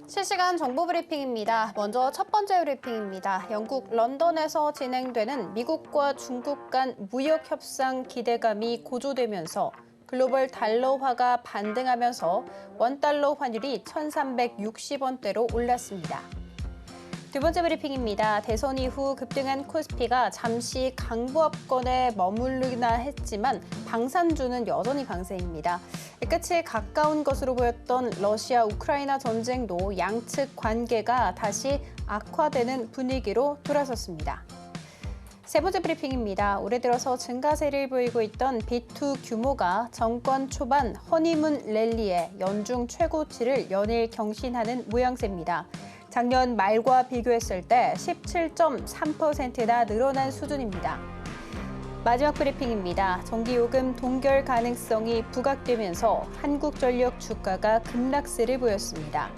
실시간 정보 브리핑입니다. 먼저 첫 번째 브리핑입니다. 영국 런던에서 진행되는 미국과 중국 간 무역 협상 기대감이 고조되면서 글로벌 달러화가 반등하면서 원달러 환율이 1,360원대로 올랐습니다. 두 번째 브리핑입니다. 대선 이후 급등한 코스피가 잠시 강보합권에 머무르나 했지만 방산주는 여전히 강세입니다. 끝이 가까운 것으로 보였던 러시아 우크라이나 전쟁도 양측 관계가 다시 악화되는 분위기로 돌아섰습니다. 세 번째 브리핑입니다. 올해 들어서 증가세를 보이고 있던 B2 규모가 정권 초반 허니문 랠리에 연중 최고치를 연일 경신하는 모양새입니다. 작년 말과 비교했을 때 17.3%나 늘어난 수준입니다. 마지막 브리핑입니다. 전기요금 동결 가능성이 부각되면서 한국전력 주가가 급락세를 보였습니다.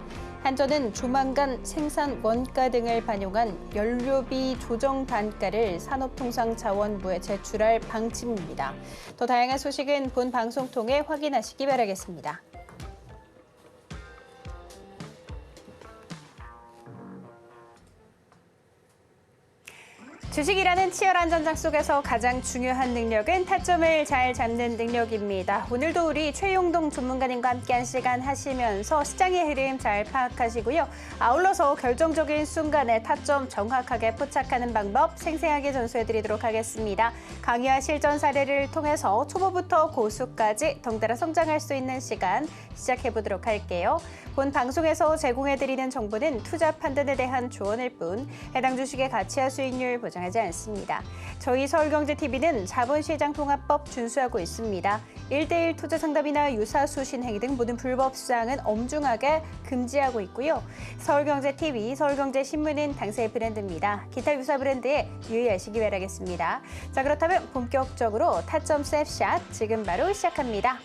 한전은 조만간 생산 원가 등을 반영한 연료비 조정 단가를 산업통상자원부에 제출할 방침입니다. 더 다양한 소식은 본 방송 통해 확인하시기 바라겠습니다. 주식이라는 치열한 전장 속에서 가장 중요한 능력은 타점을 잘 잡는 능력입니다. 오늘도 우리 최용동 전문가님과 함께한 시간 하시면서 시장의 흐름 잘 파악하시고요. 아울러서 결정적인 순간에 타점 정확하게 포착하는 방법 생생하게 전수해드리도록 하겠습니다. 강의와 실전 사례를 통해서 초보부터 고수까지 덩달아 성장할 수 있는 시간 시작해보도록 할게요. 본 방송에서 제공해드리는 정보는 투자 판단에 대한 조언일 뿐 해당 주식의 가치와 수익률 보장하지 않습니다. 저희 서울경제TV는 자본시장통합법 준수하고 있습니다. 1대1 투자 상담이나 유사수신 행위 등 모든 불법 사항은 엄중하게 금지하고 있고요. 서울경제TV, 서울경제신문은 당사의 브랜드입니다. 기타 유사 브랜드에 유의하시기 바라겠습니다. 자, 그렇다면 본격적으로 타점 셉샷 지금 바로 시작합니다.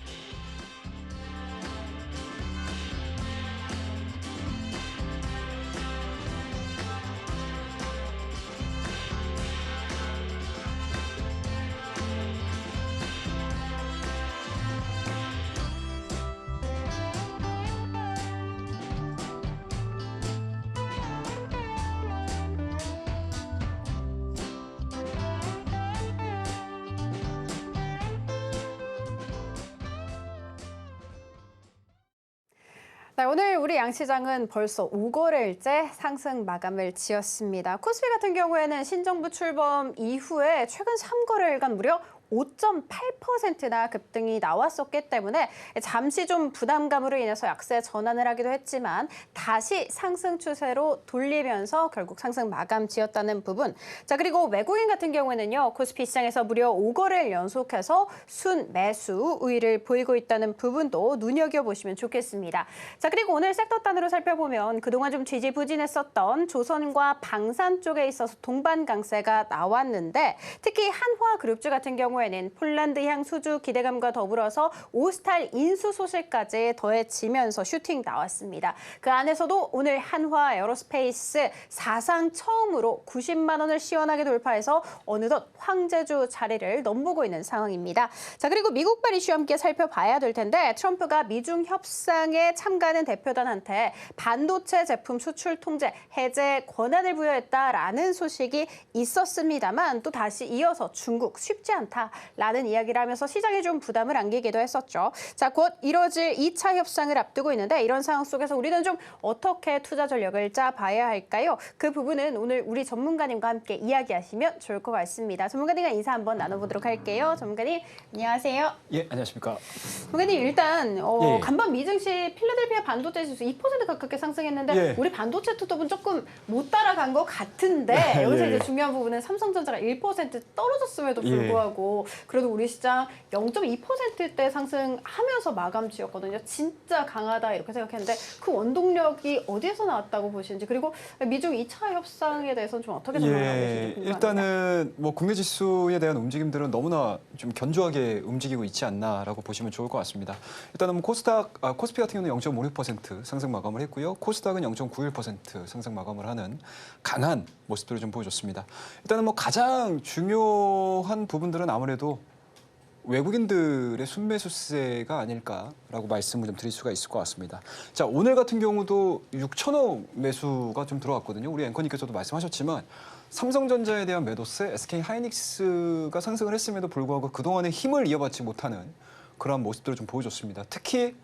네, 오늘 우리 양시장은 벌써 5거래일째 상승 마감을 지었습니다. 코스피 같은 경우에는 신정부 출범 이후에 최근 3거래일간 무려 5.8%나 급등이 나왔었기 때문에 잠시 좀 부담감으로 인해서 약세 전환을 하기도 했지만 다시 상승 추세로 돌리면서 결국 상승 마감 지었다는 부분. 자, 그리고 외국인 같은 경우에는요. 코스피 시장에서 무려 5거래일 연속해서 순 매수 우위를 보이고 있다는 부분도 눈여겨보시면 좋겠습니다. 자, 그리고 오늘 섹터 단으로 살펴보면 그동안 좀 지지부진했었던 조선과 방산 쪽에 있어서 동반 강세가 나왔는데 특히 한화그룹주 같은 경우에는 폴란드향 수주 기대감과 더불어서 오스탈 인수 소식까지 더해지면서 슈팅 나왔습니다. 그 안에서도 오늘 한화 에어로스페이스 사상 처음으로 90만 원을 시원하게 돌파해서 어느덧 황제주 자리를 넘보고 있는 상황입니다. 자, 그리고 미국발 이슈와 함께 살펴봐야 될 텐데 트럼프가 미중 협상에 참가하는 대표단한테 반도체 제품 수출 통제 해제 권한을 부여했다라는 소식이 있었습니다만 또 다시 이어서 중국 쉽지 않다. 라는 이야기를 하면서 시장에 좀 부담을 안기기도 했었죠. 자, 곧 이뤄질 2차 협상을 앞두고 있는데 이런 상황 속에서 우리는 좀 어떻게 투자 전략을 짜봐야 할까요? 그 부분은 오늘 우리 전문가님과 함께 이야기하시면 좋을 것 같습니다. 전문가님과 인사 한번 나눠보도록 할게요. 전문가님, 안녕하세요. 예, 안녕하십니까. 전문가님, 일단 예. 간밤 미증시 필라델피아 반도체 지수 2% 가깝게 상승했는데 예. 우리 반도체 투톱은 조금 못 따라간 것 같은데 여기서 예. 이제 중요한 부분은 삼성전자가 1% 떨어졌음에도 불구하고 그래도 우리 시장 0.2%대 상승하면서 마감 지었거든요. 진짜 강하다 이렇게 생각했는데 그 원동력이 어디에서 나왔다고 보시는지 그리고 미중 2차 협상에 대해서는 좀 어떻게 전망하고 계신지 궁금합니다. 일단은 뭐 국내 지수에 대한 움직임들은 너무나 좀 견조하게 움직이고 있지 않나라고 보시면 좋을 것 같습니다. 일단은 뭐 코스피 같은 경우는 0.56% 상승 마감을 했고요. 코스닥은 0.91% 상승 마감을 하는 강한 모습들을 좀 보여줬습니다. 일단은 뭐 가장 중요한 부분들은 아무래도 외국인들의 순매수세가 아닐까라고 말씀을 좀 드릴 수가 있을 것 같습니다. 자, 오늘 같은 경우도 6천억 매수가 좀 들어왔거든요. 우리 앵커님께서도 말씀하셨지만 삼성전자에 대한 매도세, SK하이닉스가 상승을 했음에도 불구하고 그동안의 힘을 이어받지 못하는 그러한 모습들을 좀 보여줬습니다. 특히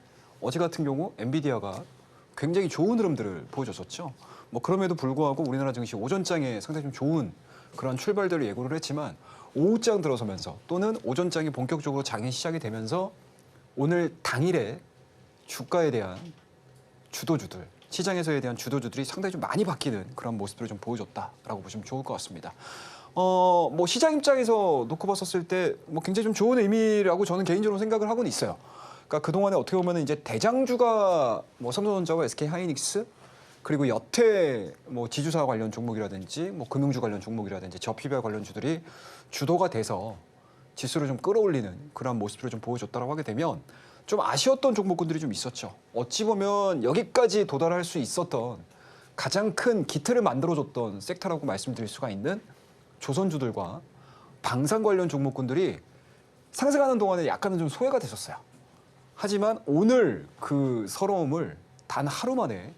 어제 같은 경우 엔비디아가 굉장히 좋은 흐름들을 보여줬었죠. 뭐 그럼에도 불구하고 우리나라 증시 오전장에 상당히 좀 좋은 그런 출발들을 예고를 했지만 오후장 들어서면서 또는 오전장이 본격적으로 장이 시작이 되면서 오늘 당일에 주가에 대한 주도주들, 시장에서에 대한 주도주들이 상당히 좀 많이 바뀌는 그런 모습들을 좀 보여줬다라고 보시면 좋을 것 같습니다. 뭐 시장 입장에서 놓고 봤었을 때 뭐 굉장히 좀 좋은 의미라고 저는 개인적으로 생각을 하고는 있어요. 그러니까 그동안에 어떻게 보면 이제 대장주가 뭐 삼성전자와 SK하이닉스 그리고 여태 뭐 지주사 관련 종목이라든지 뭐 금융주 관련 종목이라든지 저피별 관련주들이 주도가 돼서 지수를 좀 끌어올리는 그런 모습들을 좀 보여줬다라고 하게 되면 좀 아쉬웠던 종목군들이 좀 있었죠. 어찌 보면 여기까지 도달할 수 있었던 가장 큰 기틀을 만들어줬던 섹터라고 말씀드릴 수가 있는 조선주들과 방산 관련 종목군들이 상승하는 동안에 약간은 좀 소외가 됐었어요. 하지만 오늘 그 서러움을 단 하루 만에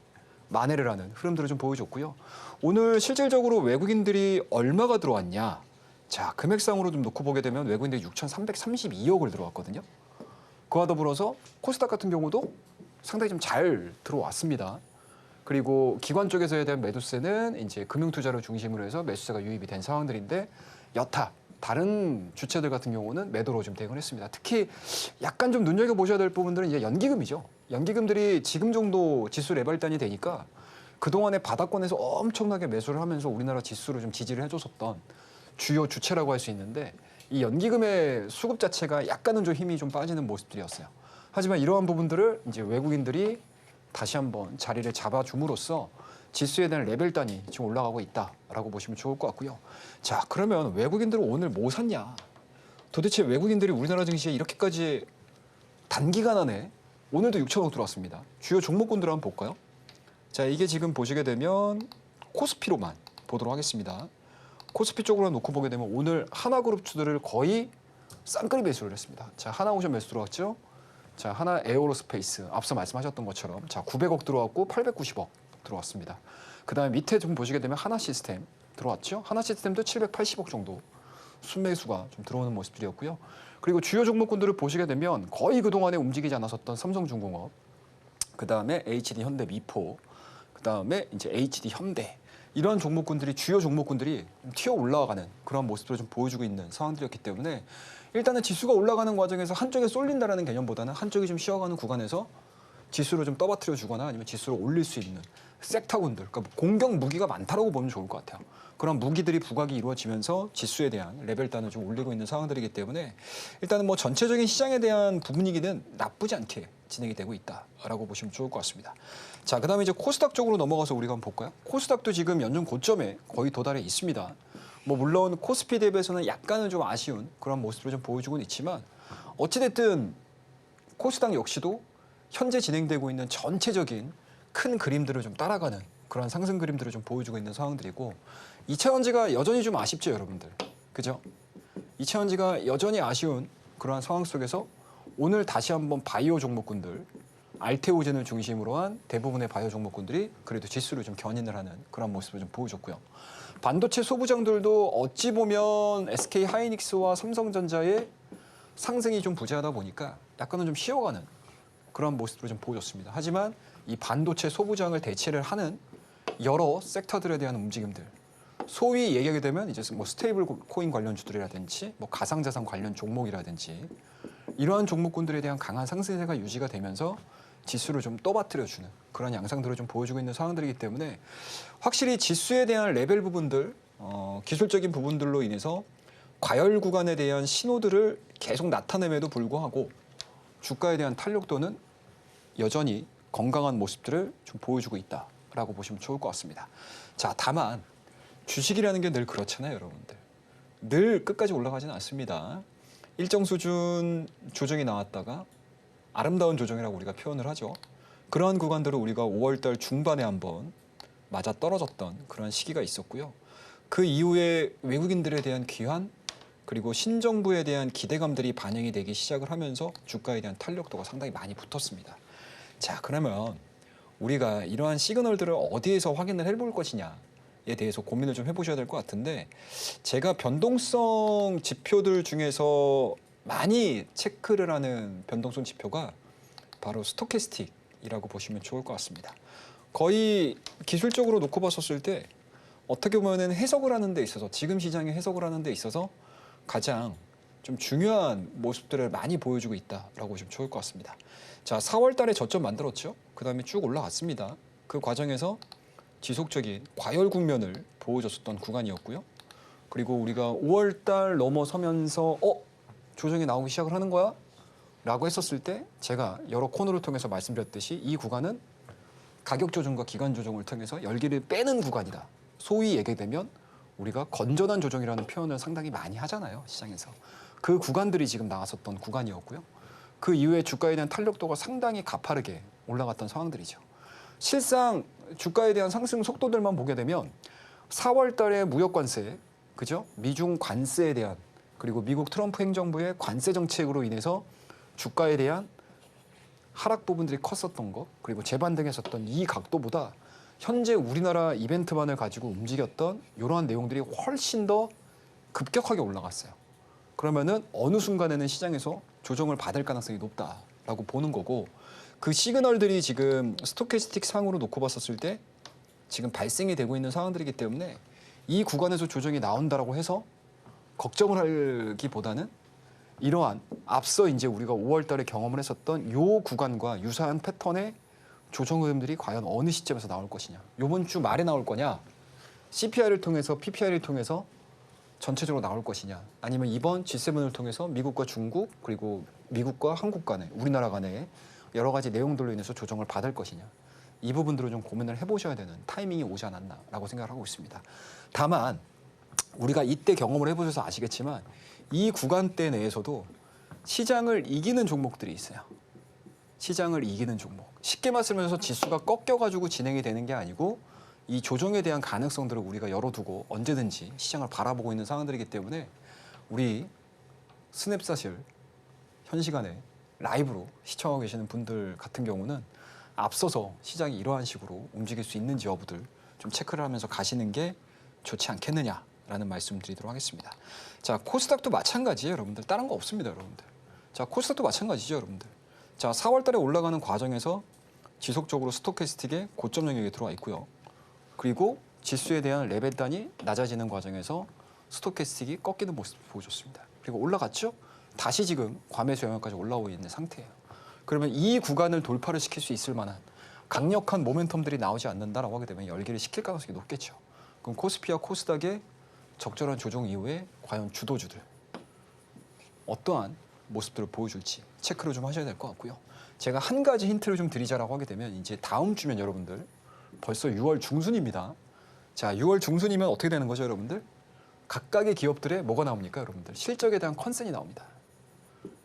만회를 하는 흐름들을 좀 보여줬고요. 오늘 실질적으로 외국인들이 얼마가 들어왔냐. 자, 금액상으로 좀 놓고 보게 되면 외국인들이 6,332억을 들어왔거든요. 그와 더불어서 코스닥 같은 경우도 상당히 좀 잘 들어왔습니다. 그리고 기관 쪽에서에 대한 매도세는 이제 금융투자를 중심으로 해서 매수세가 유입이 된 상황들인데 여타 다른 주체들 같은 경우는 매도로 좀 대응을 했습니다. 특히 약간 좀 눈여겨보셔야 될 부분들은 이제 연기금이죠. 연기금들이 지금 정도 지수 레벨단이 되니까 그동안에 바닥권에서 엄청나게 매수를 하면서 우리나라 지수를 좀 지지를 해줬었던 주요 주체라고 할 수 있는데 이 연기금의 수급 자체가 약간은 좀 힘이 좀 빠지는 모습들이었어요. 하지만 이러한 부분들을 이제 외국인들이 다시 한번 자리를 잡아줌으로써 지수에 대한 레벨단이 지금 올라가고 있다라고 보시면 좋을 것 같고요. 자, 그러면 외국인들은 오늘 뭐 샀냐? 도대체 외국인들이 우리나라 증시에 이렇게까지 단기간 안에 오늘도 6천억 들어왔습니다. 주요 종목군들 한번 볼까요? 자, 이게 지금 보시게 되면 코스피로만 보도록 하겠습니다. 코스피 쪽으로 놓고 보게 되면 오늘 하나그룹주들을 거의 쌍끌이 매수를 했습니다. 자, 하나오션 매수 들어왔죠? 자, 하나 에어로스페이스 앞서 말씀하셨던 것처럼 자, 900억 들어왔고 890억 들어왔습니다. 그다음에 밑에 좀 보시게 되면 하나시스템 들어왔죠? 하나시스템도 780억 정도 순매수가 좀 들어오는 모습들이었고요. 그리고 주요 종목군들을 보시게 되면 거의 그동안에 움직이지 않았었던 삼성중공업, 그다음에 HD 현대미포, 그다음에 이제 HD 현대 이런 종목군들이 주요 종목군들이 튀어 올라가는 그런 모습들을 좀 보여주고 있는 상황들이었기 때문에 일단은 지수가 올라가는 과정에서 한쪽에 쏠린다라는 개념보다는 한쪽이 좀 쉬어가는 구간에서 지수를 좀 떠받들여 주거나 아니면 지수를 올릴 수 있는 섹터군들, 그러니까 공격 무기가 많다라고 보면 좋을 것 같아요. 그런 무기들이 부각이 이루어지면서 지수에 대한 레벨단을 좀 올리고 있는 상황들이기 때문에 일단은 뭐 전체적인 시장에 대한 부분위기는 나쁘지 않게 진행이 되고 있다라고 보시면 좋을 것 같습니다. 자, 그다음에 이제 코스닥 쪽으로 넘어가서 우리가 한번 볼까요? 코스닥도 지금 연중 고점에 거의 도달해 있습니다. 뭐 물론 코스피 대비해서는 약간은 좀 아쉬운 그런 모습을 좀 보여주고는 있지만 어찌됐든 코스닥 역시도 현재 진행되고 있는 전체적인 큰 그림들을 좀 따라가는 그런 상승 그림들을 좀 보여주고 있는 상황들이고 2차전지가 여전히 좀 아쉽죠, 여러분들. 그죠? 2차전지가 여전히 아쉬운 그러한 상황 속에서 오늘 다시 한번 바이오 종목군들, 알테오젠을 중심으로 한 대부분의 바이오 종목군들이 그래도 지수를 좀 견인을 하는 그런 모습을 좀 보여줬고요. 반도체 소부장들도 어찌 보면 SK 하이닉스와 삼성전자의 상승이 좀 부재하다 보니까 약간은 좀 쉬어가는 그런 모습으로 좀 보여줬습니다. 하지만 이 반도체 소부장을 대체를 하는 여러 섹터들에 대한 움직임들, 소위 얘기하게 되면 이제 뭐 스테이블 코인 관련주들이라든지 뭐 가상자산 관련 종목이라든지 이러한 종목군들에 대한 강한 상승세가 유지가 되면서 지수를 좀 떠받들여주는 그런 양상들을 좀 보여주고 있는 상황들이기 때문에 확실히 지수에 대한 레벨 부분들, 기술적인 부분들로 인해서 과열 구간에 대한 신호들을 계속 나타냄에도 불구하고 주가에 대한 탄력도는 여전히 건강한 모습들을 좀 보여주고 있다라고 보시면 좋을 것 같습니다. 자, 다만 주식이라는 게 늘 그렇잖아요, 여러분들. 늘 끝까지 올라가지는 않습니다. 일정 수준 조정이 나왔다가 아름다운 조정이라고 우리가 표현을 하죠. 그러한 구간들을 우리가 5월달 중반에 한번 맞아 떨어졌던 그런 시기가 있었고요. 그 이후에 외국인들에 대한 귀환 그리고 신정부에 대한 기대감들이 반영이 되기 시작을 하면서 주가에 대한 탄력도가 상당히 많이 붙었습니다. 자, 그러면 우리가 이러한 시그널들을 어디에서 확인을 해볼 것이냐에 대해서 고민을 좀 해보셔야 될 것 같은데, 제가 변동성 지표들 중에서 많이 체크를 하는 변동성 지표가 바로 스토캐스틱이라고 보시면 좋을 것 같습니다. 거의 기술적으로 놓고 봤었을 때 어떻게 보면은 해석을 하는 데 있어서, 지금 시장의 해석을 하는 데 있어서 가장 좀 중요한 모습들을 많이 보여주고 있다라고 보시면 좋을 것 같습니다. 자, 4월 달에 저점 만들었죠. 그 다음에 쭉 올라갔습니다. 그 과정에서 지속적인 과열 국면을 보여줬었던 구간이었고요. 그리고 우리가 5월 달 넘어서면서 조정이 나오기 시작을 하는 거야? 라고 했었을 때 제가 여러 코너를 통해서 말씀드렸듯이 이 구간은 가격 조정과 기간 조정을 통해서 열기를 빼는 구간이다. 소위 얘기되면 우리가 건전한 조정이라는 표현을 상당히 많이 하잖아요, 시장에서. 그 구간들이 지금 나왔었던 구간이었고요. 그 이후에 주가에 대한 탄력도가 상당히 가파르게 올라갔던 상황들이죠. 실상 주가에 대한 상승 속도들만 보게 되면 4월 달에 무역 관세, 그죠? 미중 관세에 대한, 그리고 미국 트럼프 행정부의 관세 정책으로 인해서 주가에 대한 하락 부분들이 컸었던 거, 그리고 재반등했었던 이 각도보다 현재 우리나라 이벤트만을 가지고 움직였던 이러한 내용들이 훨씬 더 급격하게 올라갔어요. 그러면은 어느 순간에는 시장에서 조정을 받을 가능성이 높다라고 보는 거고, 그 시그널들이 지금 스토캐스틱 상으로 놓고 봤었을 때 지금 발생이 되고 있는 상황들이기 때문에 이 구간에서 조정이 나온다라고 해서 걱정을 하기보다는 이러한 앞서 이제 우리가 5월 달에 경험을 했었던 요 구간과 유사한 패턴의 조정 흐름들이 과연 어느 시점에서 나올 것이냐. 이번 주 말에 나올 거냐, CPI를 통해서 PPI를 통해서 전체적으로 나올 것이냐, 아니면 이번 G7을 통해서 미국과 중국, 그리고 미국과 한국 간에, 우리나라 간에 여러 가지 내용들로 인해서 조정을 받을 것이냐. 이 부분들을 좀 고민을 해보셔야 되는 타이밍이 오지 않았나라고 생각을 하고 있습니다. 다만 우리가 이때 경험을 해보셔서 아시겠지만 이 구간대 내에서도 시장을 이기는 종목들이 있어요. 시장을 이기는 종목. 쉽게 말씀해서 지수가 꺾여가지고 진행이 되는 게 아니고 이 조정에 대한 가능성들을 우리가 열어두고 언제든지 시장을 바라보고 있는 상황들이기 때문에 우리 스냅사실 현 시간에 라이브로 시청하고 계시는 분들 같은 경우는 앞서서 시장이 이러한 식으로 움직일 수 있는지 여부들 좀 체크를 하면서 가시는 게 좋지 않겠느냐라는 말씀 드리도록 하겠습니다. 자, 코스닥도 마찬가지예요, 여러분들. 다른 거 없습니다, 여러분들. 자, 코스닥도 마찬가지죠, 여러분들. 자, 4월 달에 올라가는 과정에서 지속적으로 스토캐스틱의 고점 영역에 들어와 있고요. 그리고 지수에 대한 레벨단이 낮아지는 과정에서 스토캐스틱이 꺾이는 모습을 보여줬습니다. 그리고 올라갔죠? 다시 지금 과매수 영역까지 올라오고 있는 상태예요. 그러면 이 구간을 돌파를 시킬 수 있을 만한 강력한 모멘텀들이 나오지 않는다라고 하게 되면 열기를 식힐 가능성이 높겠죠. 그럼 코스피와 코스닥의 적절한 조정 이후에 과연 주도주들 어떠한 모습들을 보여줄지 체크를 좀 하셔야 될 것 같고요. 제가 한 가지 힌트를 좀 드리자라고 하게 되면 이제 다음 주면 여러분들 벌써 6월 중순입니다. 자, 6월 중순이면 어떻게 되는 거죠, 여러분들? 각각의 기업들의 뭐가 나옵니까, 여러분들? 실적에 대한 컨센이 나옵니다.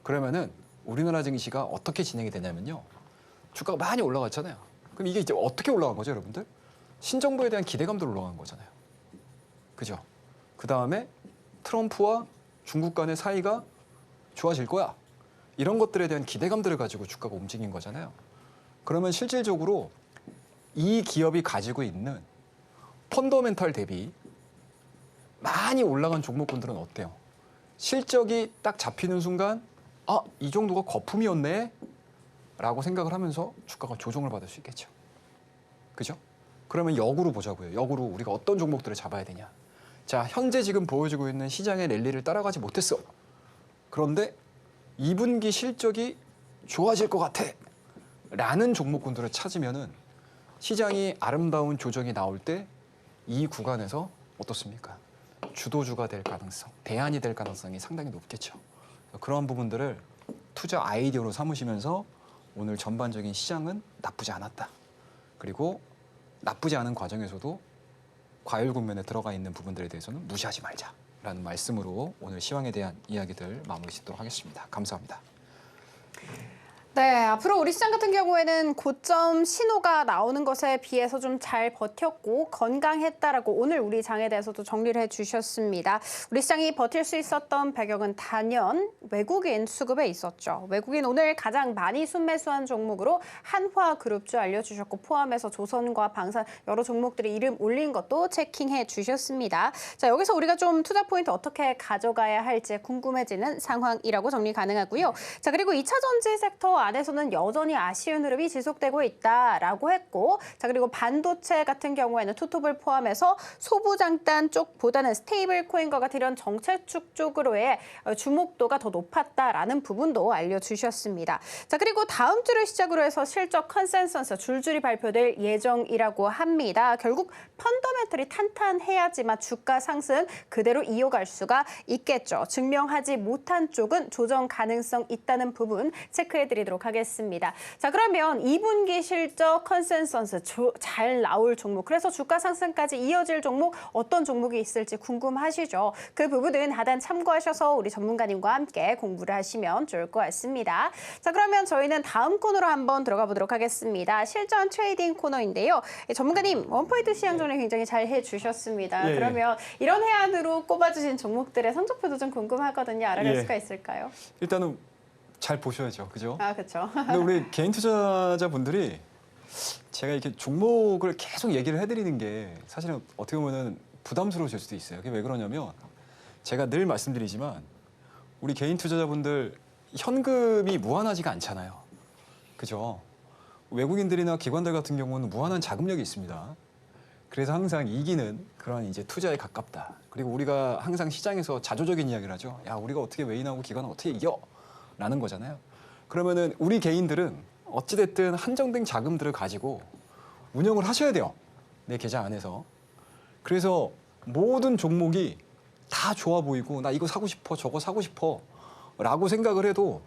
그러면은 우리나라 증시가 어떻게 진행이 되냐면요. 주가가 많이 올라갔잖아요. 그럼 이게 이제 어떻게 올라간 거죠, 여러분들? 신정부에 대한 기대감도 올라간 거잖아요. 그죠? 그 다음에 트럼프와 중국 간의 사이가 좋아질 거야. 이런 것들에 대한 기대감들을 가지고 주가가 움직인 거잖아요. 그러면 실질적으로 이 기업이 가지고 있는 펀더멘탈 대비 많이 올라간 종목군들은 어때요? 실적이 딱 잡히는 순간 이 정도가 거품이었네? 라고 생각을 하면서 주가가 조정을 받을 수 있겠죠. 그죠? 그러면 역으로 보자고요. 역으로 우리가 어떤 종목들을 잡아야 되냐. 자, 현재 지금 보여주고 있는 시장의 랠리를 따라가지 못했어. 그런데 2분기 실적이 좋아질 것 같아. 라는 종목군들을 찾으면은 시장이 아름다운 조정이 나올 때 이 구간에서 어떻습니까? 주도주가 될 가능성, 대안이 될 가능성이 상당히 높겠죠. 그런 부분들을 투자 아이디어로 삼으시면서 오늘 전반적인 시장은 나쁘지 않았다. 그리고 나쁘지 않은 과정에서도 과열 국면에 들어가 있는 부분들에 대해서는 무시하지 말자라는 말씀으로 오늘 시황에 대한 이야기들 마무리 짓도록 하겠습니다. 감사합니다. 네, 앞으로 우리 시장 같은 경우에는 고점 신호가 나오는 것에 비해서 좀 잘 버텼고 건강했다라고 오늘 우리 장에 대해서도 정리를 해주셨습니다. 우리 시장이 버틸 수 있었던 배경은 단연 외국인 수급에 있었죠. 외국인 오늘 가장 많이 순매수한 종목으로 한화그룹주 알려주셨고 포함해서 조선과 방산 여러 종목들이 이름 올린 것도 체킹해 주셨습니다. 자, 여기서 우리가 좀 투자 포인트 어떻게 가져가야 할지 궁금해지는 상황이라고 정리 가능하고요. 자, 그리고 2차 전지 섹터 안에서는 여전히 아쉬운 흐름이 지속되고 있다라고 했고, 자, 그리고 반도체 같은 경우에는 투톱을 포함해서 소부장단 쪽보다는 스테이블 코인과 같은 이런 정체축 쪽으로의 주목도가 더 높았다라는 부분도 알려주셨습니다. 자, 그리고 다음 주를 시작으로 해서 실적 컨센서스 줄줄이 발표될 예정이라고 합니다. 결국 펀더멘털이 탄탄해야지만 주가 상승 그대로 이어갈 수가 있겠죠. 증명하지 못한 쪽은 조정 가능성 있다는 부분 체크해드리도록 하겠습니다. 자, 그러면 2분기 실적 컨센서스 잘 나올 종목, 그래서 주가 상승까지 이어질 종목 어떤 종목이 있을지 궁금하시죠? 그 부분은 하단 참고하셔서 우리 전문가님과 함께 공부를 하시면 좋을 것 같습니다. 자, 그러면 저희는 다음 코너로 한번 들어가 보도록 하겠습니다. 실전 트레이딩 코너인데요. 전문가님, 원포인트 시장 전에 굉장히 잘 해주셨습니다. 예. 그러면 이런 해안으로 꼽아주신 종목들의 성적표도 좀 궁금하거든요. 알아갈 예. 수가 있을까요? 일단은 잘 보셔야죠, 그죠? 아, 그렇죠. 근데 우리 개인 투자자분들이 제가 이렇게 종목을 계속 얘기를 해드리는 게 사실은 어떻게 보면은 부담스러우실 수도 있어요. 그게 왜 그러냐면 제가 늘 말씀드리지만 우리 개인 투자자분들 현금이 무한하지가 않잖아요. 그죠? 외국인들이나 기관들 같은 경우는 무한한 자금력이 있습니다. 그래서 항상 이기는 그런 이제 투자에 가깝다. 그리고 우리가 항상 시장에서 자조적인 이야기를 하죠. 야, 우리가 어떻게 외인하고 기관을 어떻게 이겨? 라는 거잖아요. 그러면은 우리 개인들은 어찌됐든 한정된 자금들을 가지고 운영을 하셔야 돼요. 내 계좌 안에서. 그래서 모든 종목이 다 좋아 보이고 나 이거 사고 싶어, 저거 사고 싶어 라고 생각을 해도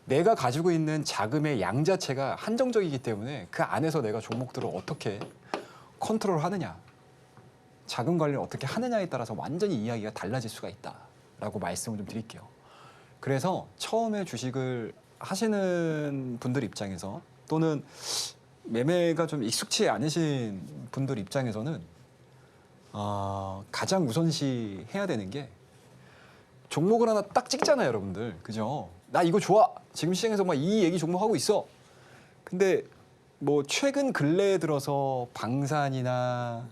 내가 가지고 있는 자금의 양 자체가 한정적이기 때문에 그 안에서 내가 종목들을 어떻게 컨트롤하느냐, 자금 관리를 어떻게 하느냐에 따라서 완전히 이야기가 달라질 수가 있다라고 말씀을 좀 드릴게요. 그래서 처음에 주식을 하시는 분들 입장에서 또는 매매가 좀 익숙치 않으신 분들 입장에서는 가장 우선시 해야 되는 게 종목을 하나 딱 찍잖아요, 여러분들. 그죠? 나 이거 좋아. 지금 시장에서 막 이 얘기 종목 하고 있어. 근데 뭐 최근 근래에 들어서 방산이나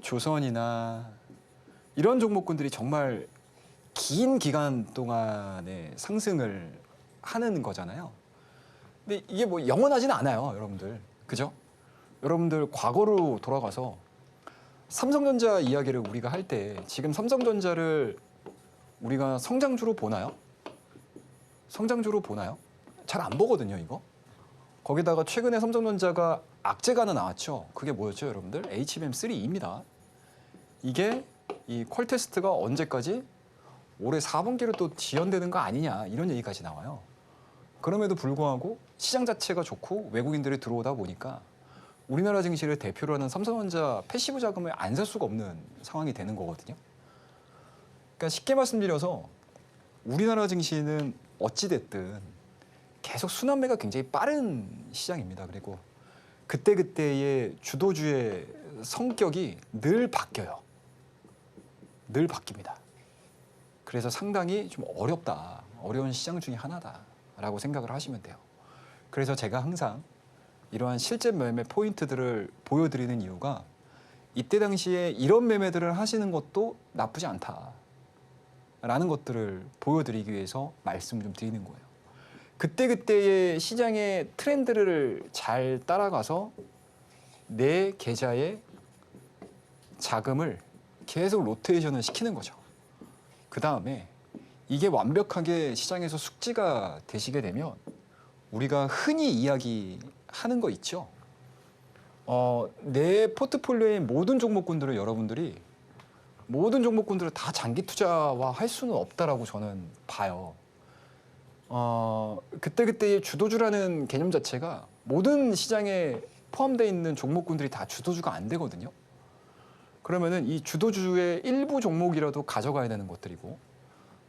조선이나 이런 종목군들이 정말 긴 기간 동안의 상승을 하는 거잖아요. 근데 이게 뭐 영원하지는 않아요, 여러분들. 그죠? 여러분들 과거로 돌아가서 삼성전자 이야기를 우리가 할 때 지금 삼성전자를 우리가 성장주로 보나요? 성장주로 보나요? 잘 안 보거든요, 이거. 거기다가 최근에 삼성전자가 악재가 하나 나왔죠. 그게 뭐였죠, 여러분들? HBM3E입니다. 이게 이 퀄 테스트가 언제까지? 올해 4분기로 또 지연되는 거 아니냐 이런 얘기까지 나와요. 그럼에도 불구하고 시장 자체가 좋고 외국인들이 들어오다 보니까 우리나라 증시를 대표로 하는 삼성전자 패시브 자금을 안 살 수가 없는 상황이 되는 거거든요. 그러니까 쉽게 말씀드려서 우리나라 증시는 어찌됐든 계속 순환매가 굉장히 빠른 시장입니다. 그리고 그때그때의 주도주의 성격이 늘 바뀌어요. 늘 바뀝니다. 그래서 상당히 좀 어려운 시장 중에 하나다라고 생각을 하시면 돼요. 그래서 제가 항상 이러한 실제 매매 포인트들을 보여드리는 이유가 이때 당시에 이런 매매들을 하시는 것도 나쁘지 않다라는 것들을 보여드리기 위해서 말씀을 좀 드리는 거예요. 그때그때의 시장의 트렌드를 잘 따라가서 내 계좌에 자금을 계속 로테이션을 시키는 거죠. 그 다음에 이게 완벽하게 시장에서 숙지가 되시게 되면 우리가 흔히 이야기하는 거 있죠. 내 포트폴리오의 모든 종목군들을 여러분들이 모든 종목군들을 다 장기 투자화 할 수는 없다라고 저는 봐요. 그때그때의 주도주라는 개념 자체가 모든 시장에 포함되어 있는 종목군들이 다 주도주가 안 되거든요. 그러면은 이 주도주의 일부 종목이라도 가져가야 되는 것들이고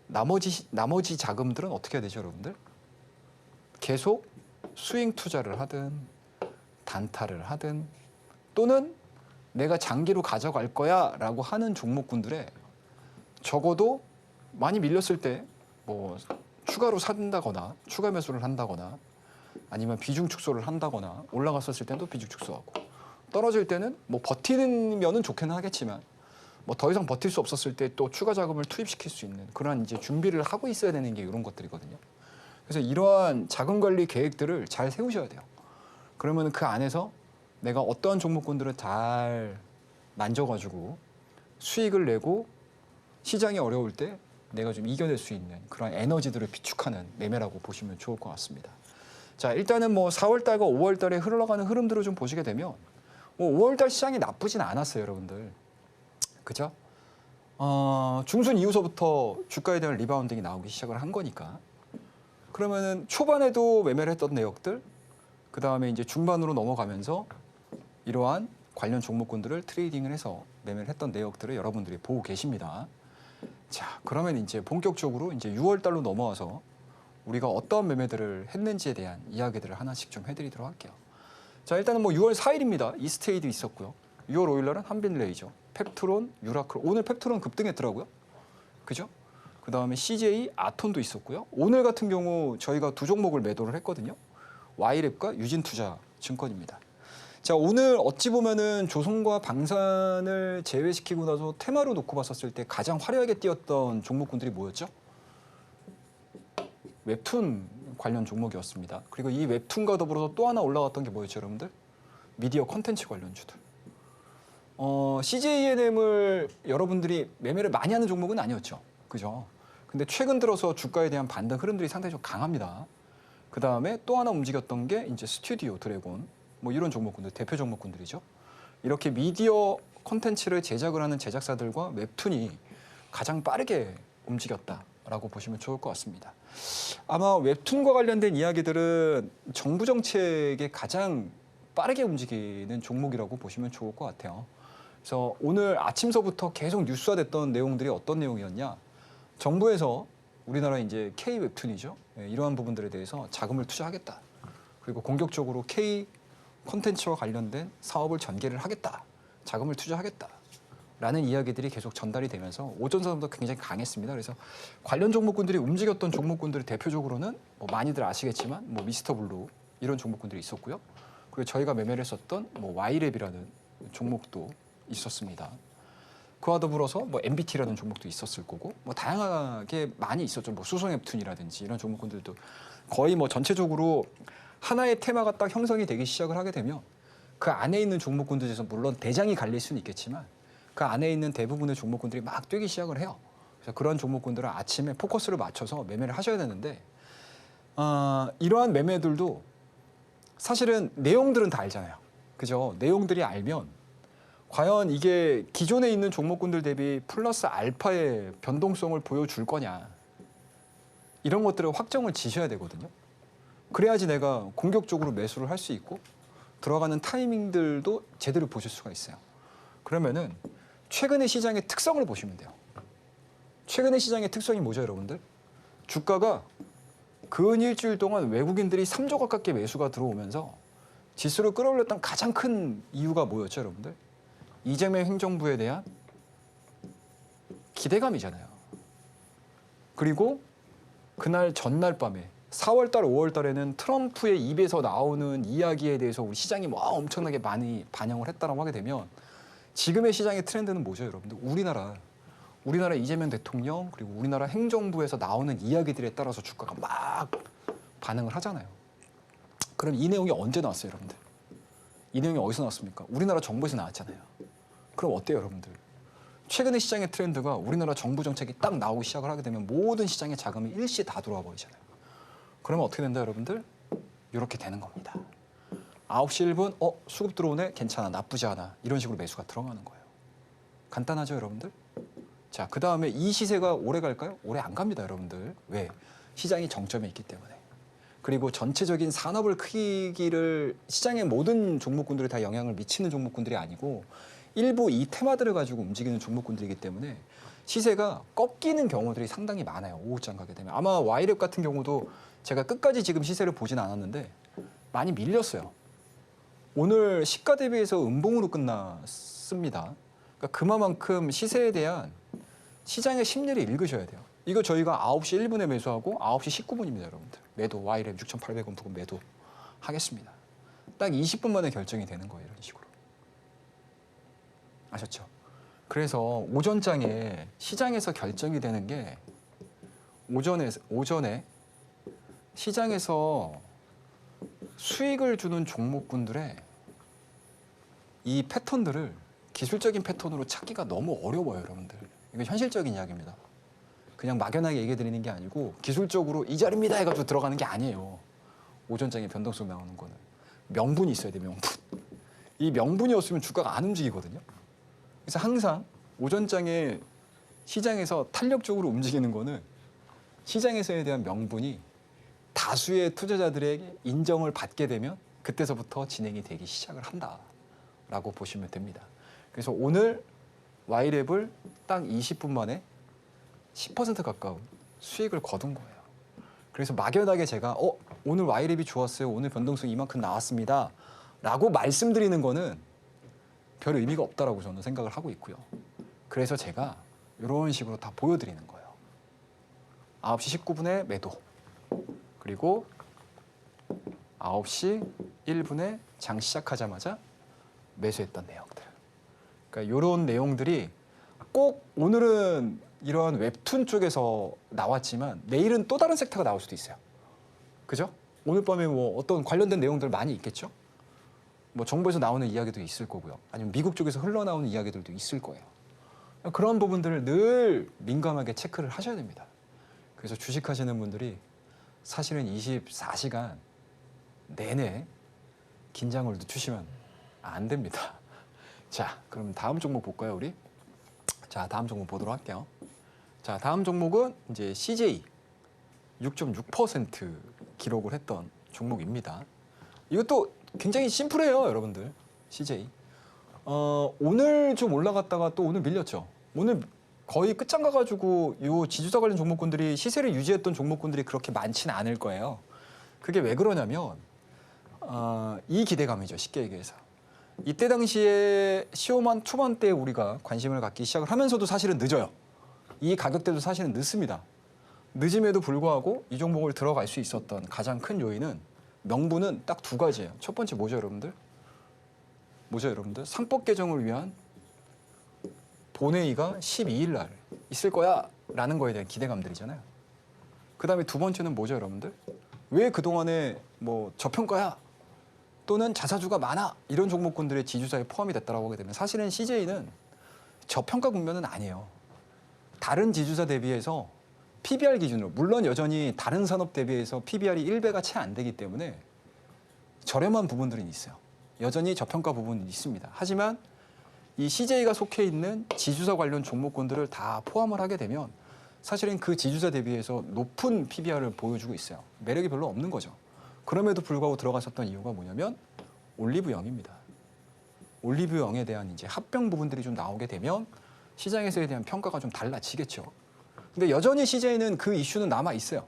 나머지 자금들은 어떻게 해야 되죠, 여러분들? 계속 스윙 투자를 하든 단타를 하든 또는 내가 장기로 가져갈 거야라고 하는 종목군들에 적어도 많이 밀렸을 때 뭐 추가로 산다거나 추가 매수를 한다거나 아니면 비중 축소를 한다거나 올라갔었을 때도 비중 축소하고 떨어질 때는 뭐 버티면은 좋게는 하겠지만 뭐 더 이상 버틸 수 없었을 때 또 추가 자금을 투입시킬 수 있는 그런 이제 준비를 하고 있어야 되는 게 이런 것들이거든요. 그래서 이러한 자금 관리 계획들을 잘 세우셔야 돼요. 그러면 그 안에서 내가 어떠한 종목군들을 잘 만져가지고 수익을 내고 시장이 어려울 때 내가 좀 이겨낼 수 있는 그런 에너지들을 비축하는 매매라고 보시면 좋을 것 같습니다. 자, 일단은 뭐 4월 달과 5월 달에 흘러가는 흐름들을 좀 보시게 되면 뭐 5월 달 시장이 나쁘진 않았어요, 여러분들. 그죠? 중순 이후서부터 주가에 대한 리바운딩이 나오기 시작을 한 거니까. 그러면은 초반에도 매매를 했던 내역들, 그 다음에 이제 중반으로 넘어가면서 이러한 관련 종목군들을 트레이딩을 해서 매매를 했던 내역들을 여러분들이 보고 계십니다. 자, 그러면 이제 본격적으로 이제 6월 달로 넘어와서 우리가 어떤 매매들을 했는지에 대한 이야기들을 하나씩 좀 해드리도록 할게요. 자, 일단은 뭐 6월 4일입니다. 이스트에이드 있었고요. 6월 5일 날은 한빛레이저, 펩트론, 유라클. 오늘 펩트론 급등했더라고요. 그죠? 그 다음에 CJ, 아톤도 있었고요. 오늘 같은 경우 저희가 두 종목을 매도를 했거든요. Y랩과 유진투자증권입니다. 자, 오늘 어찌 보면은 조선과 방산을 제외시키고 나서 테마로 놓고 봤었을 때 가장 화려하게 뛰었던 종목군들이 뭐였죠? 웹툰 관련 종목이었습니다. 그리고 이 웹툰과 더불어서 또 하나 올라갔던 게 뭐였죠, 여러분들? 미디어 컨텐츠 관련주들. CJENM을 여러분들이 매매를 많이 하는 종목은 아니었죠. 그죠? 근데 최근 들어서 주가에 대한 반등 흐름들이 상당히 좀 강합니다. 그 다음에 또 하나 움직였던 게 이제 스튜디오 드래곤, 뭐 이런 종목군들, 대표 종목군들이죠. 이렇게 미디어 콘텐츠를 제작을 하는 제작사들과 웹툰이 가장 빠르게 움직였다라고 보시면 좋을 것 같습니다. 아마 웹툰과 관련된 이야기들은 정부 정책에 가장 빠르게 움직이는 종목이라고 보시면 좋을 것 같아요. 그래서 오늘 아침서부터 계속 뉴스화됐던 내용들이 어떤 내용이었냐? 정부에서 우리나라 이제 K 웹툰이죠. 이러한 부분들에 대해서 자금을 투자하겠다. 그리고 공격적으로 K 콘텐츠와 관련된 사업을 전개를 하겠다. 자금을 투자하겠다. 라는 이야기들이 계속 전달이 되면서 오전서부터 굉장히 강했습니다. 그래서 관련 종목군들이 움직였던 종목군들이 대표적으로는 뭐 많이들 아시겠지만 뭐 미스터블루 이런 종목군들이 있었고요. 그리고 저희가 매매를 했었던 뭐 Y랩이라는 종목도 있었습니다. 그와 더불어서 뭐 MBT라는 종목도 있었을 거고 뭐 다양하게 많이 있었죠. 뭐 수성웹툰이라든지 이런 종목군들도 거의 뭐 전체적으로 하나의 테마가 딱 형성이 되기 시작을 하게 되면 그 안에 있는 종목군들에서 물론 대장이 갈릴 수는 있겠지만 그 안에 있는 대부분의 종목군들이 막 뛰기 시작을 해요. 그래서 그런 종목군들은 아침에 포커스를 맞춰서 매매를 하셔야 되는데 이러한 매매들도 사실은 내용들은 다 알잖아요. 그죠? 내용들이 알면 과연 이게 기존에 있는 종목군들 대비 플러스 알파의 변동성을 보여줄 거냐. 이런 것들을 확정을 지셔야 되거든요. 그래야지 내가 공격적으로 매수를 할 수 있고 들어가는 타이밍들도 제대로 보실 수가 있어요. 그러면은 최근의 시장의 특성을 보시면 돼요. 최근의 시장의 특성이 뭐죠, 여러분들? 주가가 근 일주일 동안 외국인들이 3조 가깝게 매수가 들어오면서 지수를 끌어올렸던 가장 큰 이유가 뭐였죠, 여러분들? 이재명 행정부에 대한 기대감이잖아요. 그리고 그날 전날 밤에 4월 달, 5월 달에는 트럼프의 입에서 나오는 이야기에 대해서 우리 시장이 뭐 엄청나게 많이 반영을 했다라고 하게 되면 지금의 시장의 트렌드는 뭐죠, 여러분들? 우리나라 이재명 대통령 그리고 우리나라 행정부에서 나오는 이야기들에 따라서 주가가 막 반응을 하잖아요. 그럼 이 내용이 언제 나왔어요, 여러분들? 이 내용이 어디서 나왔습니까? 우리나라 정부에서 나왔잖아요. 그럼 어때요, 여러분들? 최근의 시장의 트렌드가 우리나라 정부 정책이 딱 나오기 시작을 하게 되면 모든 시장의 자금이 일시에 다 들어와 버리잖아요. 그러면 어떻게 된다, 여러분들? 이렇게 되는 겁니다. 9시 1분, 수급 들어오네? 괜찮아, 나쁘지 않아. 이런 식으로 매수가 들어가는 거예요. 간단하죠, 여러분들? 자, 그 다음에 이 시세가 오래 갈까요? 오래 안 갑니다, 여러분들. 왜? 시장이 정점에 있기 때문에. 그리고 전체적인 산업을 크기를 시장의 모든 종목군들이 다 영향을 미치는 종목군들이 아니고 일부 이 테마들을 가지고 움직이는 종목군들이기 때문에 시세가 꺾이는 경우들이 상당히 많아요. 오후장 가게 되면. 아마 와이랩 같은 경우도 제가 끝까지 지금 시세를 보진 않았는데 많이 밀렸어요. 오늘 시가 대비해서 음봉으로 끝났습니다. 그러니까 그만큼 시세에 대한 시장의 심리를 읽으셔야 돼요. 이거 저희가 9시 1분에 매수하고 9시 19분입니다, 여러분들. 매도 와이랩 6,800원 부근 매도 하겠습니다. 딱 20분 만에 결정이 되는 거예요, 이런 식으로. 아셨죠? 그래서 오전장에 시장에서 결정이 되는 게 오전에 시장에서 수익을 주는 종목군들의 이 패턴들을 기술적인 패턴으로 찾기가 너무 어려워요, 여러분들. 이거 현실적인 이야기입니다. 그냥 막연하게 얘기해 드리는 게 아니고 기술적으로 이 자리입니다 해가지고 들어가는 게 아니에요. 오전장에 변동성 나오는 거는 명분이 있어야 돼요, 명분. 이 명분이 없으면 주가가 안 움직이거든요. 그래서 항상 오전장에 시장에서 탄력적으로 움직이는 거는 시장에서에 대한 명분이 다수의 투자자들에게 인정을 받게 되면 그때서부터 진행이 되기 시작을 한다라고 보시면 됩니다. 그래서 오늘 와이랩을 딱 20분 만에 10% 가까운 수익을 거둔 거예요. 그래서 막연하게 제가 오늘 와이랩이 좋았어요. 오늘 변동성 이만큼 나왔습니다. 라고 말씀드리는 거는 별 의미가 없다라고 저는 생각을 하고 있고요. 그래서 제가 이런 식으로 다 보여드리는 거예요. 9시 19분에 매도. 그리고 9시 1분에 장 시작하자마자 매수했던 내용들. 그러니까 이런 내용들이 꼭 오늘은 이러한 웹툰 쪽에서 나왔지만 내일은 또 다른 섹터가 나올 수도 있어요. 그죠? 오늘 밤에 뭐 어떤 관련된 내용들 많이 있겠죠? 뭐 정부에서 나오는 이야기도 있을 거고요. 아니면 미국 쪽에서 흘러나오는 이야기들도 있을 거예요. 그런 부분들을 늘 민감하게 체크를 하셔야 됩니다. 그래서 주식하시는 분들이 사실은 24시간 내내 긴장을 늦추시면 안 됩니다. 자, 그럼 다음 종목 볼까요, 우리? 자, 다음 종목 보도록 할게요. 자, 다음 종목은 이제 CJ 6.6% 기록을 했던 종목입니다. 이것도 굉장히 심플해요, 여러분들. CJ. 오늘 좀 올라갔다가 또 오늘 밀렸죠. 오늘 거의 끝장 가가지고 이 지주사 관련 종목군들이 시세를 유지했던 종목군들이 그렇게 많지는 않을 거예요. 그게 왜 그러냐면 이 기대감이죠, 쉽게 얘기해서. 이때 당시에 시오만 초반대에 우리가 관심을 갖기 시작을 하면서도 사실은 늦어요. 이 가격대도 사실은 늦습니다. 늦음에도 불구하고 이 종목을 들어갈 수 있었던 가장 큰 요인은 명분은 딱 두 가지예요. 첫 번째 뭐죠, 여러분들? 뭐죠, 여러분들? 상법 개정을 위한 본회의가 12일 날 있을 거야 라는 거에 대한 기대감들이잖아요. 그 다음에 두 번째는 뭐죠, 여러분들? 왜 그동안에 뭐 저평가야 또는 자사주가 많아 이런 종목군들의 지주사에 포함이 됐다고 하게 되면 사실은 CJ는 저평가 국면은 아니에요. 다른 지주사 대비해서 PBR 기준으로 물론 여전히 다른 산업 대비해서 PBR이 1배가 채 안 되기 때문에 저렴한 부분들은 있어요. 여전히 저평가 부분은 있습니다. 하지만 이 CJ가 속해 있는 지주사 관련 종목군들을 다 포함을 하게 되면 사실은 그 지주사 대비해서 높은 PBR을 보여주고 있어요. 매력이 별로 없는 거죠. 그럼에도 불구하고 들어가셨던 이유가 뭐냐면 올리브영입니다. 올리브영에 대한 이제 합병 부분들이 좀 나오게 되면 시장에서에 대한 평가가 좀 달라지겠죠. 근데 여전히 CJ는 그 이슈는 남아 있어요.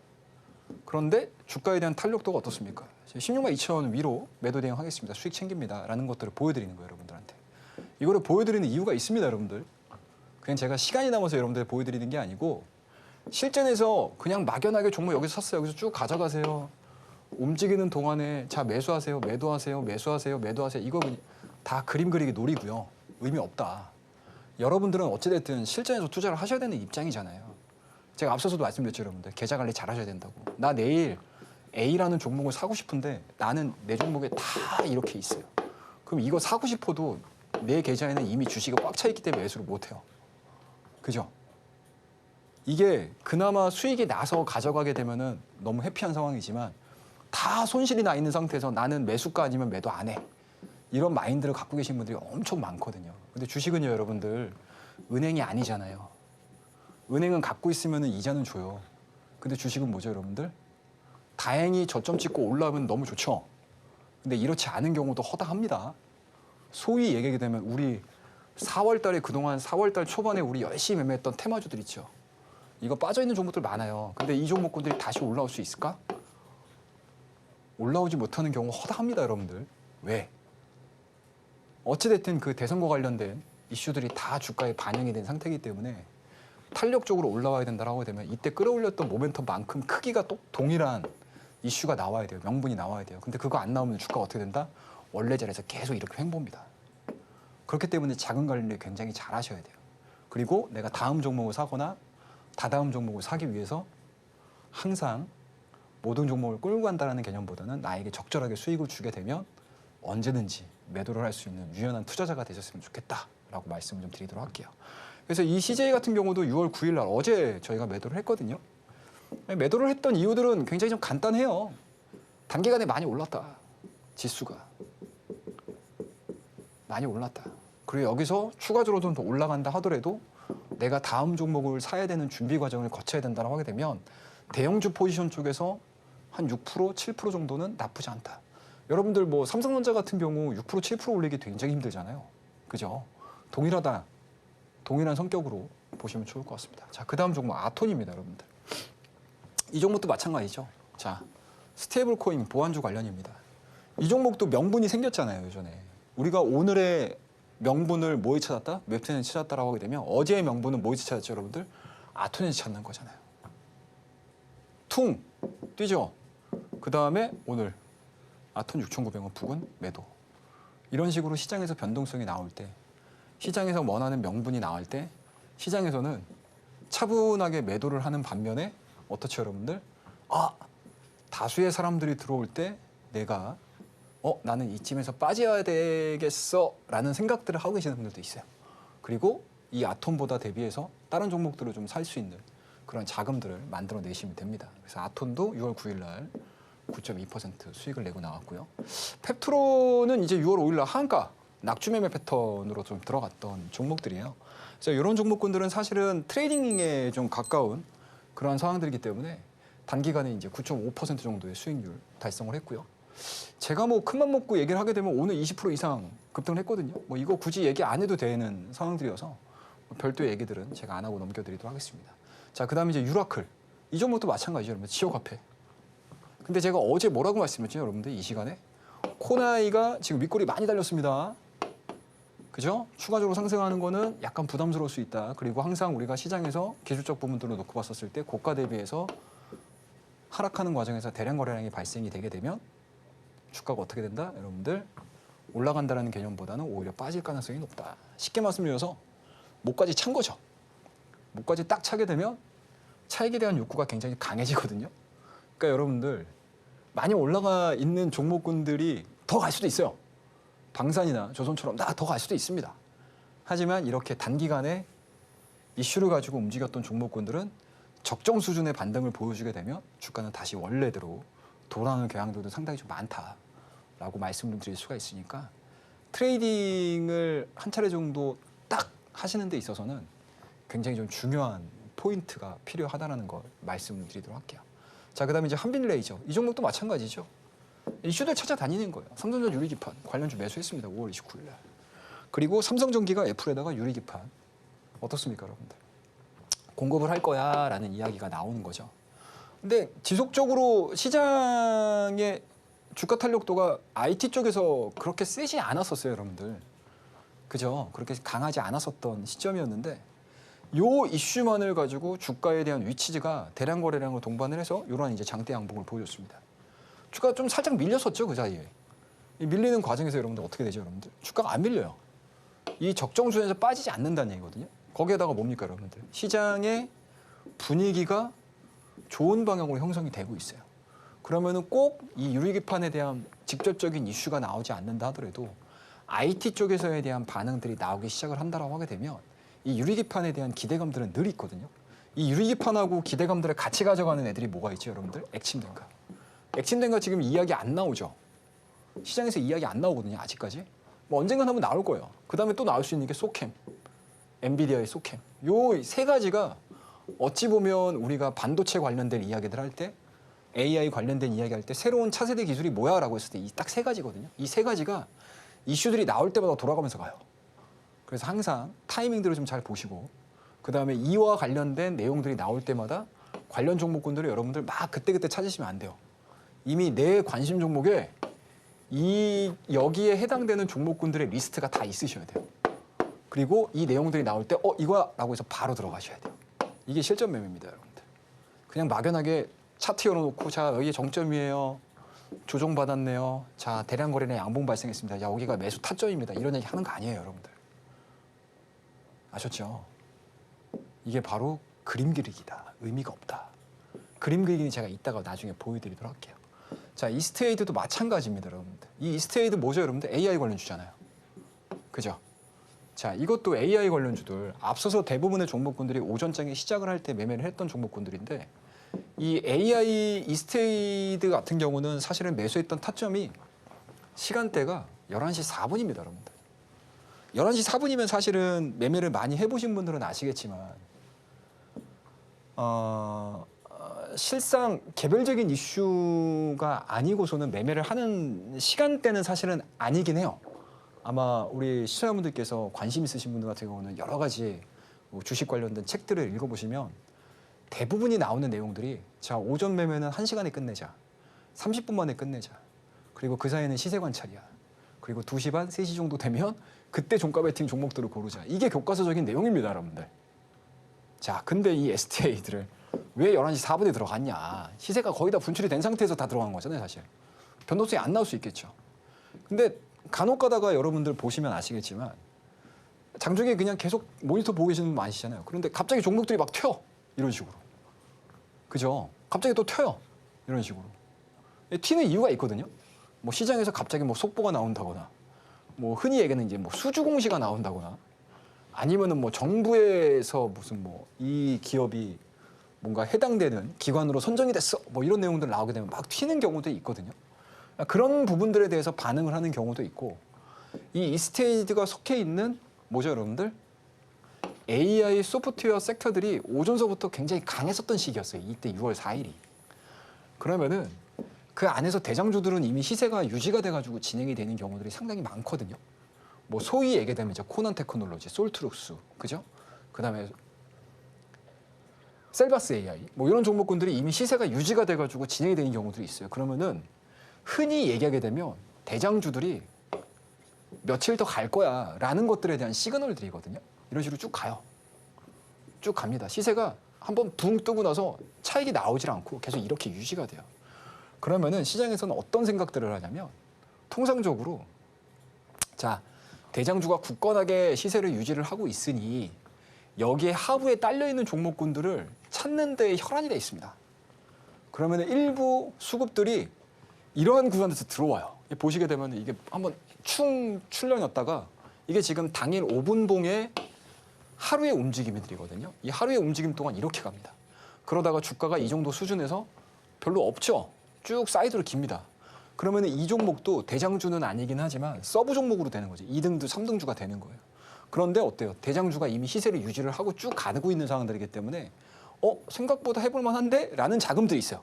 그런데 주가에 대한 탄력도가 어떻습니까? 16만 2천 위로 매도 대응하겠습니다. 수익 챙깁니다라는 것들을 보여드리는 거예요, 여러분들한테. 이거를 보여드리는 이유가 있습니다, 여러분들. 그냥 제가 시간이 남아서 여러분들 보여드리는 게 아니고 실전에서 그냥 막연하게 종목 여기서 샀어요. 여기서 쭉 가져가세요. 움직이는 동안에 자 매수하세요, 매도하세요, 매수하세요, 매도하세요. 이거 다 그림 그리기 놀이고요. 의미 없다. 여러분들은 어찌됐든 실전에서 투자를 하셔야 되는 입장이잖아요. 제가 앞서서도 말씀드렸죠, 여러분들. 계좌 관리 잘 하셔야 된다고. 나 내일 A라는 종목을 사고 싶은데 나는 내 종목에 다 이렇게 있어요. 그럼 이거 사고 싶어도 내 계좌에는 이미 주식이 꽉 차 있기 때문에 매수를 못 해요. 그죠? 이게 그나마 수익이 나서 가져가게 되면은 너무 해피한 상황이지만 다 손실이 나 있는 상태에서 나는 매수가 아니면 매도 안 해. 이런 마인드를 갖고 계신 분들이 엄청 많거든요. 근데 주식은요, 여러분들 은행이 아니잖아요. 은행은 갖고 있으면 이자는 줘요. 근데 주식은 뭐죠, 여러분들? 다행히 저점 찍고 올라오면 너무 좋죠. 근데 이렇지 않은 경우도 허다합니다. 소위 얘기하게 되면 우리 4월 달에 그동안 4월 달 초반에 우리 열심히 매매했던 테마주들 있죠. 이거 빠져있는 종목들 많아요. 근데 이 종목군들이 다시 올라올 수 있을까? 올라오지 못하는 경우가 허다합니다, 여러분들. 왜? 어찌됐든 그 대선과 관련된 이슈들이 다 주가에 반영이 된 상태이기 때문에 탄력적으로 올라와야 된다고 되면 이때 끌어올렸던 모멘텀만큼 크기가 또 동일한 이슈가 나와야 돼요. 명분이 나와야 돼요. 근데 그거 안 나오면 주가가 어떻게 된다? 원래 자리에서 계속 이렇게 횡보입니다. 그렇기 때문에 자금 관리를 굉장히 잘 하셔야 돼요. 그리고 내가 다음 종목을 사거나 다다음 종목을 사기 위해서 항상 모든 종목을 끌고 간다는 개념보다는 나에게 적절하게 수익을 주게 되면 언제든지 매도를 할 수 있는 유연한 투자자가 되셨으면 좋겠다라고 말씀을 좀 드리도록 할게요. 그래서 이 CJ 같은 경우도 6월 9일 날 어제 저희가 매도를 했거든요. 매도를 했던 이유들은 굉장히 좀 간단해요. 단기간에 많이 올랐다. 지수가. 많이 올랐다. 그리고 여기서 추가적으로 좀 더 올라간다 하더라도 내가 다음 종목을 사야 되는 준비 과정을 거쳐야 된다고 하게 되면 대형주 포지션 쪽에서 한 6%, 7% 정도는 나쁘지 않다. 여러분들 뭐 삼성전자 같은 경우 6%, 7% 올리기 굉장히 힘들잖아요. 그죠? 동일하다. 동일한 성격으로 보시면 좋을 것 같습니다. 자, 그 다음 종목 아톤입니다, 여러분들. 이 종목도 마찬가지죠. 자, 스테이블 코인 보안주 관련입니다. 이 종목도 명분이 생겼잖아요, 예전에. 우리가 오늘의 명분을 뭐에 찾았다? 웹툰에 찾았다라고 하게 되면 어제의 명분은 뭐에 찾았죠, 여러분들? 아톤에서 찾는 거잖아요. 퉁 뛰죠. 그 다음에 오늘 아톤 6,900원 부근 매도. 이런 식으로 시장에서 변동성이 나올 때, 시장에서 원하는 명분이 나올 때, 시장에서는 차분하게 매도를 하는 반면에 어떻죠, 여러분들? 다수의 사람들이 들어올 때 내가 나는 이쯤에서 빠져야 되겠어 라는 생각들을 하고 계시는 분들도 있어요. 그리고 이 아톤보다 대비해서 다른 종목들을 좀 살 수 있는 그런 자금들을 만들어내시면 됩니다. 그래서 아톤도 6월 9일 날 9.2% 수익을 내고 나왔고요. 펩트론은 이제 6월 5일 날 하한가 낙주 매매 패턴으로 좀 들어갔던 종목들이에요. 그래서 이런 종목군들은 사실은 트레이딩에 좀 가까운 그러한 상황들이기 때문에 단기간에 이제 9.5% 정도의 수익률 달성을 했고요. 제가 뭐 큰맘 먹고 얘기를 하게 되면 오늘 20% 이상 급등을 했거든요. 뭐 이거 굳이 얘기 안 해도 되는 상황들이어서 별도의 얘기들은 제가 안 하고 넘겨드리도록 하겠습니다. 자, 그다음에 이제 유라클. 이 종목도 마찬가지죠, 여러분. 지역 화폐. 근데 제가 어제 뭐라고 말씀드렸죠, 여러분들? 이 시간에 코나이가 지금 윗골이 많이 달렸습니다. 그죠? 추가적으로 상승하는 거는 약간 부담스러울 수 있다. 그리고 항상 우리가 시장에서 기술적 부분들로 놓고 봤었을 때 고가 대비해서 하락하는 과정에서 대량 거래량이 발생이 되게 되면 주가가 어떻게 된다? 여러분들 올라간다는 개념보다는 오히려 빠질 가능성이 높다. 쉽게 말씀드려서 목까지 찬 거죠. 목까지 딱 차게 되면 차익에 대한 욕구가 굉장히 강해지거든요. 그러니까 여러분들 많이 올라가 있는 종목군들이 더 갈 수도 있어요. 방산이나 조선처럼 더 갈 수도 있습니다. 하지만 이렇게 단기간에 이슈를 가지고 움직였던 종목군들은 적정 수준의 반등을 보여주게 되면 주가는 다시 원래대로 돌아오는 경향들도 상당히 좀 많다라고 말씀을 드릴 수가 있으니까 트레이딩을 한 차례 정도 딱 하시는 데 있어서는 굉장히 좀 중요한 포인트가 필요하다는 걸 말씀을 드리도록 할게요. 자, 그다음에 이제 한빛레이저. 이 종목도 마찬가지죠. 이슈들 찾아다니는 거예요. 삼성전자 유리기판 관련주 매수했습니다. 5월 29일 날. 그리고 삼성전기가 애플에다가 유리기판 어떻습니까, 여러분들? 공급을 할 거야라는 이야기가 나오는 거죠. 근데 지속적으로 시장의 주가 탄력도가 IT 쪽에서 그렇게 세지 않았었어요, 여러분들. 그죠? 그렇게 강하지 않았었던 시점이었는데 요 이슈만을 가지고 주가에 대한 위치지가 대량 거래량을 동반을 해서 이러한 이제 장대 양봉을 보여줬습니다. 주가가 좀 살짝 밀렸었죠, 그 사이에. 이 밀리는 과정에서 여러분들 어떻게 되죠, 여러분들? 주가가 안 밀려요. 이 적정 수준에서 빠지지 않는다는 얘기거든요. 거기에다가 뭡니까, 여러분들? 시장의 분위기가 좋은 방향으로 형성이 되고 있어요. 그러면은 꼭 이 유리기판에 대한 직접적인 이슈가 나오지 않는다 하더라도 IT 쪽에서에 대한 반응들이 나오기 시작을 한다라고 하게 되면 이 유리기판에 대한 기대감들은 늘 있거든요. 이 유리기판하고 기대감들을 같이 가져가는 애들이 뭐가 있죠, 여러분들? 액침된가. 액침된가 지금 이야기 안 나오죠. 시장에서 이야기 안 나오거든요, 아직까지. 뭐 언젠간 한번 나올 거예요. 그 다음에 또 나올 수 있는 게 소캠, 엔비디아의 소캠. 요 세 가지가 어찌 보면 우리가 반도체 관련된 이야기들 할 때, AI 관련된 이야기 할 때 새로운 차세대 기술이 뭐야? 라고 했을 때 이 딱 세 가지거든요. 이 세 가지가 이슈들이 나올 때마다 돌아가면서 가요. 그래서 항상 타이밍들을 좀 잘 보시고 그다음에 이와 관련된 내용들이 나올 때마다 관련 종목군들을 여러분들 막 그때그때 찾으시면 안 돼요. 이미 내 관심 종목에 여기에 해당되는 종목군들의 리스트가 다 있으셔야 돼요. 그리고 이 내용들이 나올 때 이거라고 해서 바로 들어가셔야 돼요. 이게 실전 매매입니다, 여러분들. 그냥 막연하게 차트 열어놓고 자 여기 정점이에요. 조정받았네요. 자 대량 거래량 양봉 발생했습니다. 야 여기가 매수 타점입니다. 이런 얘기 하는 거 아니에요, 여러분들. 아셨죠? 이게 바로 그림 그리기다. 의미가 없다. 그림 그리기는 제가 이따가 나중에 보여드리도록 할게요. 자, 이스트에이드도 마찬가지입니다, 여러분들. 이 이스트에이드 뭐죠, 여러분들? AI 관련주잖아요. 그죠? 자, 이것도 AI 관련주들 앞서서 대부분의 종목군들이 오전장에 시작을 할 때 매매를 했던 종목군들인데 이 AI 이스트에이드 같은 경우는 사실은 매수했던 타점이 시간대가 11시 4분입니다, 여러분들. 11시 4분이면 사실은 매매를 많이 해보신 분들은 아시겠지만 실상 개별적인 이슈가 아니고서는 매매를 하는 시간대는 사실은 아니긴 해요. 아마 우리 시청자분들께서 관심 있으신 분들 같은 경우는 여러 가지 뭐 주식 관련된 책들을 읽어보시면 대부분이 나오는 내용들이 자 오전 매매는 1시간에 끝내자. 30분 만에 끝내자. 그리고 그 사이에는 시세 관찰이야. 그리고 2시 반, 3시 정도 되면 그때 종가 베팅 종목들을 고르자. 이게 교과서적인 내용입니다, 여러분들. 자, 근데 이 STA들을 왜 11시 4분에 들어갔냐. 시세가 거의 다 분출이 된 상태에서 다 들어간 거잖아요, 사실. 변동성이 안 나올 수 있겠죠. 근데 간혹 가다가 여러분들 보시면 아시겠지만 장중에 그냥 계속 모니터 보고 계시는 분 많으시잖아요. 그런데 갑자기 종목들이 막 튀어. 이런 식으로. 그죠? 갑자기 또 튀어요. 이런 식으로. 튀는 이유가 있거든요. 뭐 시장에서 갑자기 뭐 속보가 나온다거나 뭐 흔히 얘기하는 이제 뭐 수주 공시가 나온다거나 아니면은 뭐 정부에서 무슨 뭐 이 기업이 뭔가 해당되는 기관으로 선정이 됐어. 뭐 이런 내용들 나오게 되면 막 튀는 경우도 있거든요. 그런 부분들에 대해서 반응을 하는 경우도 있고 이 이스테이드가 속해 있는 뭐죠, 여러분들? AI 소프트웨어 섹터들이 오전서부터 굉장히 강했었던 시기였어요. 이때 6월 4일이. 그러면은 그 안에서 대장주들은 이미 시세가 유지가 돼가지고 진행이 되는 경우들이 상당히 많거든요. 뭐 소위 얘기하면 이제 코난 테크놀로지, 솔트룩스, 그죠? 그다음에 셀바스 AI, 뭐 이런 종목군들이 이미 시세가 유지가 돼가지고 진행이 되는 경우들이 있어요. 그러면은 흔히 얘기하게 되면 대장주들이 며칠 더 갈 거야라는 것들에 대한 시그널들이거든요. 이런 식으로 쭉 가요. 쭉 갑니다. 시세가 한번 붕 뜨고 나서 차익이 나오질 않고 계속 이렇게 유지가 돼요. 그러면은 시장에서는 어떤 생각들을 하냐면 통상적으로 자 대장주가 굳건하게 시세를 유지를 하고 있으니 여기에 하부에 딸려 있는 종목군들을 찾는 데 혈안이 돼 있습니다. 그러면 일부 수급들이 이러한 구간에서 들어와요. 보시게 되면 이게 한번 충 출렁였다가 이게 지금 당일 5분봉의 하루의 움직임들이거든요. 이 하루의 움직임 동안 이렇게 갑니다. 그러다가 주가가 이 정도 수준에서 별로 없죠. 쭉 사이드로 깁니다. 그러면 이 종목도 대장주는 아니긴 하지만 서브 종목으로 되는 거죠. 2등주, 3등주가 되는 거예요. 그런데 어때요? 대장주가 이미 시세를 유지를 하고 쭉 가고 있는 상황들이기 때문에 생각보다 해볼 만한데? 라는 자금들이 있어요.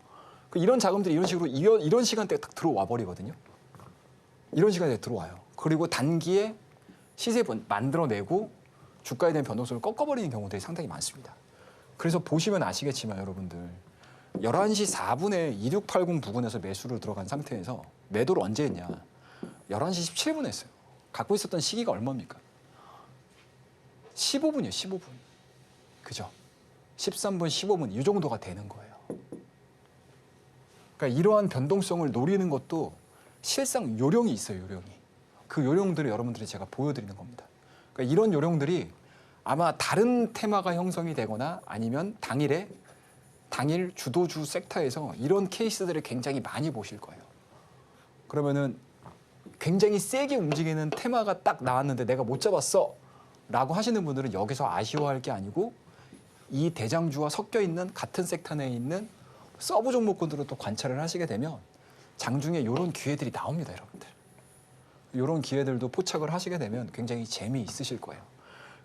이런 자금들이 이런 식으로 이런 시간대에 딱 들어와 버리거든요. 이런 시간대에 들어와요. 그리고 단기에 시세 만들어내고 주가에 대한 변동성을 꺾어버리는 경우들이 상당히 많습니다. 그래서 보시면 아시겠지만 여러분들 11시 4분에 2680 부근에서 매수를 들어간 상태에서 매도를 언제 했냐. 11시 17분에 했어요. 갖고 있었던 시기가 얼마입니까? 15분이에요. 15분. 그죠? 13분, 15분 이 정도가 되는 거예요. 그러니까 이러한 변동성을 노리는 것도 실상 요령이 있어요. 요령이. 그 요령들을 여러분들이 제가 보여드리는 겁니다. 그러니까 이런 요령들이 아마 다른 테마가 형성이 되거나 아니면 당일 주도주 섹터에서 이런 케이스들을 굉장히 많이 보실 거예요. 그러면은 굉장히 세게 움직이는 테마가 딱 나왔는데 내가 못 잡았어 라고 하시는 분들은 여기서 아쉬워할 게 아니고 이 대장주와 섞여 있는 같은 섹터 내에 있는 서브 종목군들을 또 관찰을 하시게 되면 장중에 이런 기회들이 나옵니다, 여러분들. 이런 기회들도 포착을 하시게 되면 굉장히 재미있으실 거예요.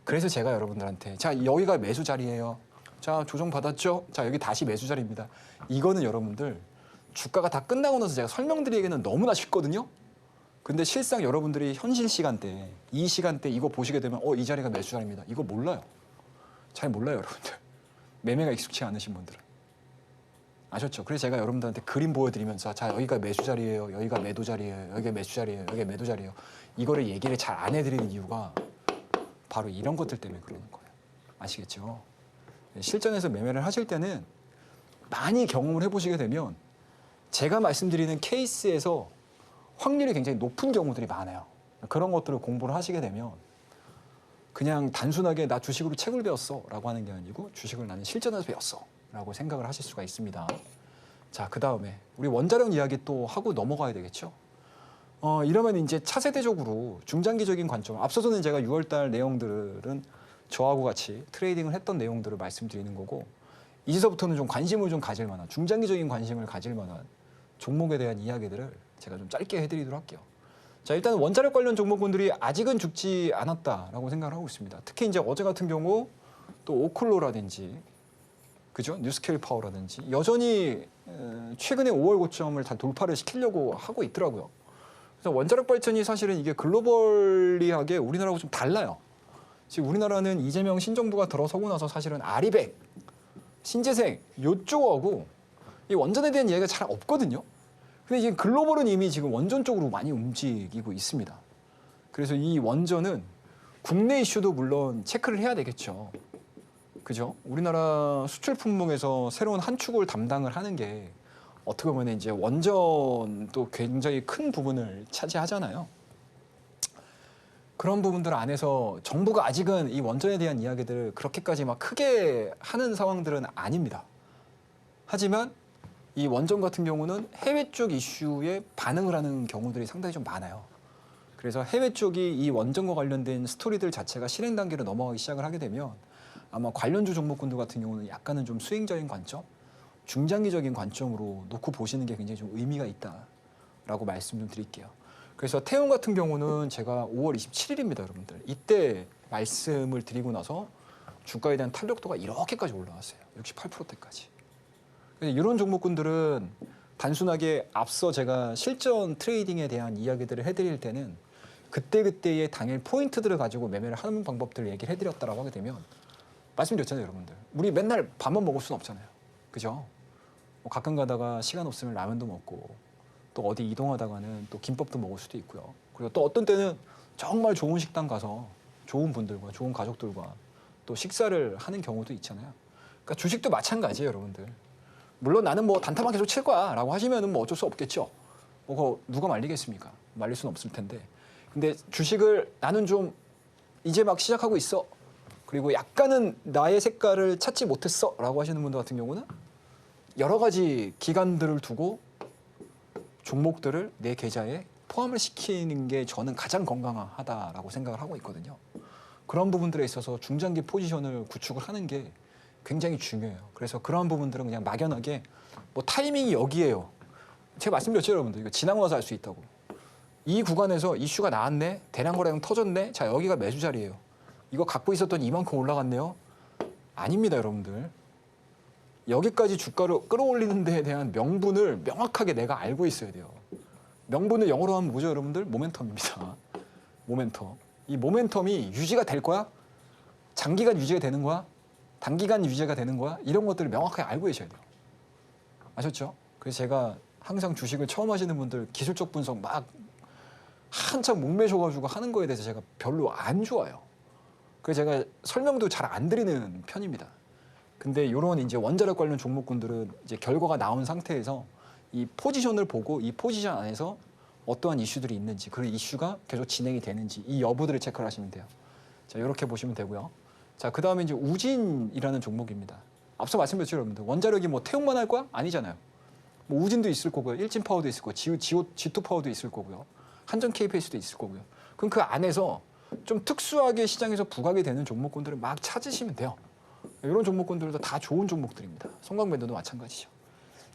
그래서 제가 여러분들한테 자 여기가 매수 자리예요. 자 조정 받았죠? 자 여기 다시 매수 자리입니다. 이거는 여러분들 주가가 다 끝나고 나서 제가 설명드리기에는 너무나 쉽거든요. 근데 실상 여러분들이 현실 시간대, 이 시간대 이거 보시게 되면 이 자리가 매수 자리입니다. 이거 몰라요. 잘 몰라요, 여러분들. 매매가 익숙치 않으신 분들은. 아셨죠? 그래서 제가 여러분들한테 그림 보여드리면서 자, 여기가 매수 자리예요. 여기가 매도 자리예요. 여기가 매수 자리예요. 여기가 매도 자리예요. 이거를 얘기를 잘 안 해드리는 이유가 바로 이런 것들 때문에 그러는 거예요. 아시겠죠? 실전에서 매매를 하실 때는 많이 경험을 해보시게 되면 제가 말씀드리는 케이스에서 확률이 굉장히 높은 경우들이 많아요. 그런 것들을 공부를 하시게 되면 그냥 단순하게 나 주식으로 책을 배웠어 라고 하는 게 아니고 주식을 나는 실전에서 배웠어 라고 생각을 하실 수가 있습니다. 자, 그 다음에 우리 원자력 이야기 또 하고 넘어가야 되겠죠. 이러면 이제 차세대적으로 중장기적인 관점, 앞서서는 제가 6월달 내용들은 저하고 같이 트레이딩을 했던 내용들을 말씀드리는 거고, 이제서부터는 좀 관심을 좀 가질 만한, 중장기적인 관심을 가질 만한 종목에 대한 이야기들을 제가 좀 짧게 해드리도록 할게요. 자, 일단 원자력 관련 종목군들이 아직은 죽지 않았다라고 생각을 하고 있습니다. 특히 이제 어제 같은 경우 또 오클로라든지, 그죠? 뉴스케일 파워라든지 여전히 최근에 5월 고점을 다 돌파를 시키려고 하고 있더라고요. 그래서 원자력 발전이 사실은 이게 글로벌리하게 우리나라하고 좀 달라요. 지금 우리나라는 이재명 신정부가 들어서고 나서 사실은 아리백, 신재생 요쪽하고 이 원전에 대한 이야기가 잘 없거든요. 근데 이게 글로벌은 이미 지금 원전 쪽으로 많이 움직이고 있습니다. 그래서 이 원전은 국내 이슈도 물론 체크를 해야 되겠죠. 그죠? 우리나라 수출 품목에서 새로운 한 축을 담당을 하는 게 어떻게 보면 이제 원전도 굉장히 큰 부분을 차지하잖아요. 그런 부분들 안에서 정부가 아직은 이 원전에 대한 이야기들을 그렇게까지 막 크게 하는 상황들은 아닙니다. 하지만 이 원전 같은 경우는 해외 쪽 이슈에 반응을 하는 경우들이 상당히 좀 많아요. 그래서 해외 쪽이 이 원전과 관련된 스토리들 자체가 실행 단계로 넘어가기 시작을 하게 되면 아마 관련주 종목군들 같은 경우는 약간은 좀 수행적인 관점, 중장기적인 관점으로 놓고 보시는 게 굉장히 좀 의미가 있다라고 말씀 좀 드릴게요. 그래서 태움 같은 경우는 제가 5월 27일입니다, 여러분들. 이때 말씀을 드리고 나서 주가에 대한 탄력도가 이렇게까지 올라왔어요. 68%대까지. 이런 종목군들은 단순하게 앞서 제가 실전 트레이딩에 대한 이야기들을 해드릴 때는 그때그때의 당일 포인트들을 가지고 매매를 하는 방법들을 얘기를 해드렸다라고 하게 되면 말씀드렸잖아요, 여러분들. 우리 맨날 밥만 먹을 수는 없잖아요. 그죠? 뭐 가끔 가다가 시간 없으면 라면도 먹고 또 어디 이동하다가는 또 김밥도 먹을 수도 있고요. 그리고 또 어떤 때는 정말 좋은 식당 가서 좋은 분들과 좋은 가족들과 또 식사를 하는 경우도 있잖아요. 그러니까 주식도 마찬가지예요, 여러분들. 물론 나는 뭐 단타만 계속 칠 거야 라고 하시면은 뭐 어쩔 수 없겠죠. 뭐 그거 누가 말리겠습니까? 말릴 수는 없을 텐데. 근데 주식을 나는 좀 이제 막 시작하고 있어. 그리고 약간은 나의 색깔을 찾지 못했어 라고 하시는 분들 같은 경우는 여러 가지 기간들을 두고 종목들을 내 계좌에 포함을 시키는 게 저는 가장 건강하다라고 생각을 하고 있거든요. 그런 부분들에 있어서 중장기 포지션을 구축을 하는 게 굉장히 중요해요. 그래서 그런 부분들은 그냥 막연하게 뭐 타이밍이 여기에요. 제가 말씀드렸죠, 여러분들. 이거 지나고 나서 알 수 있다고. 이 구간에서 이슈가 나왔네. 대량 거래량 터졌네. 자, 여기가 매수 자리예요. 이거 갖고 있었던 이만큼 올라갔네요. 아닙니다, 여러분들. 여기까지 주가를 끌어올리는 데에 대한 명분을 명확하게 내가 알고 있어야 돼요. 명분을 영어로 하면 뭐죠, 여러분들? 모멘텀입니다. 모멘텀. 이 모멘텀이 유지가 될 거야? 장기간 유지가 되는 거야? 단기간 유지가 되는 거야? 이런 것들을 명확하게 알고 계셔야 돼요. 아셨죠? 그래서 제가 항상 주식을 처음 하시는 분들 기술적 분석 막 한참 목매셔가지고 하는 거에 대해서 제가 별로 안 좋아요. 그래서 제가 설명도 잘 안 드리는 편입니다. 근데 이런 이제 원자력 관련 종목군들은 이제 결과가 나온 상태에서 이 포지션을 보고 이 포지션 안에서 어떠한 이슈들이 있는지, 그 이슈가 계속 진행이 되는지 이 여부들을 체크를 하시면 돼요. 자, 이렇게 보시면 되고요. 자, 그 다음에 이제 우진이라는 종목입니다. 앞서 말씀드렸죠, 여러분들. 원자력이 뭐 태용만 할 거야? 아니잖아요. 뭐 우진도 있을 거고요. 일진파워도 있을 거고, G2파워도 있을 거고요. 한전 KPS도 있을 거고요. 그럼 그 안에서 좀 특수하게 시장에서 부각이 되는 종목군들을 막 찾으시면 돼요. 이런 종목군들도 다 좋은 종목들입니다. 성광밴드도 마찬가지죠.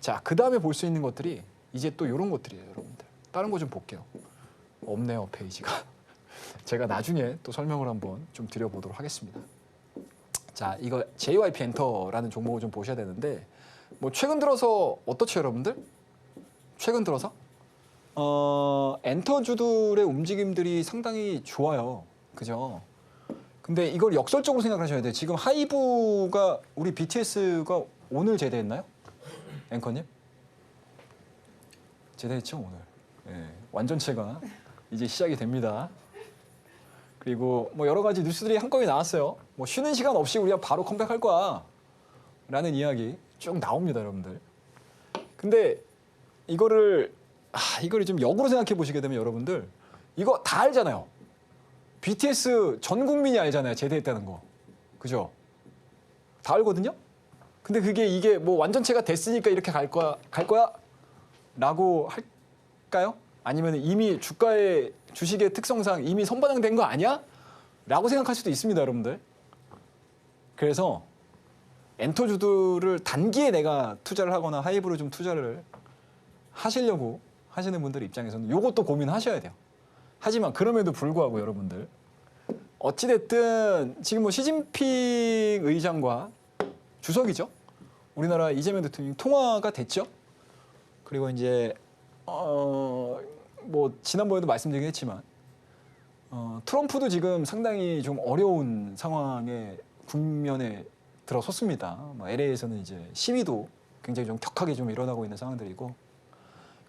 자, 그 다음에 볼 수 있는 것들이 이제 또 이런 것들이에요, 여러분들. 다른 거 좀 볼게요. 없네요, 페이지가. 제가 나중에 또 설명을 한번 좀 드려보도록 하겠습니다. 자, 이거 JYP 엔터라는 종목을 좀 보셔야 되는데, 뭐 최근 들어서 어떻죠, 여러분들? 최근 들어서 엔터주들의 움직임들이 상당히 좋아요. 그죠? 근데 이걸 역설적으로 생각하셔야 돼요. 지금 하이브가 우리 BTS가 오늘 제대했나요? 앵커님? 제대했죠, 오늘. 예, 완전체가 이제 시작이 됩니다. 그리고 뭐 여러 가지 뉴스들이 한꺼번에 나왔어요. 뭐 쉬는 시간 없이 우리가 바로 컴백할 거야. 라는 이야기 쭉 나옵니다, 여러분들. 근데 이거를 좀 역으로 생각해 보시게 되면 여러분들 이거 다 알잖아요. BTS 전 국민이 알잖아요. 제대했다는 거. 그죠? 다 알거든요? 근데 이게 뭐 완전체가 됐으니까 이렇게 갈 거야? 라고 할까요? 아니면 이미 주식의 특성상 이미 선반영된 거 아니야? 라고 생각할 수도 있습니다, 여러분들. 그래서 엔터주들을 단기에 내가 투자를 하거나 하이브로 좀 투자를 하시려고 하시는 분들 입장에서는 이것도 고민하셔야 돼요. 하지만 그럼에도 불구하고 여러분들 어찌됐든 지금 뭐 시진핑 의장과 주석이죠. 우리나라 이재명 대통령이 통화가 됐죠. 그리고 이제 뭐 지난번에도 말씀드리긴 했지만 트럼프도 지금 상당히 좀 어려운 상황에 국면에 들어섰습니다. 뭐 LA에서는 이제 시위도 굉장히 좀 격하게 좀 일어나고 있는 상황들이고,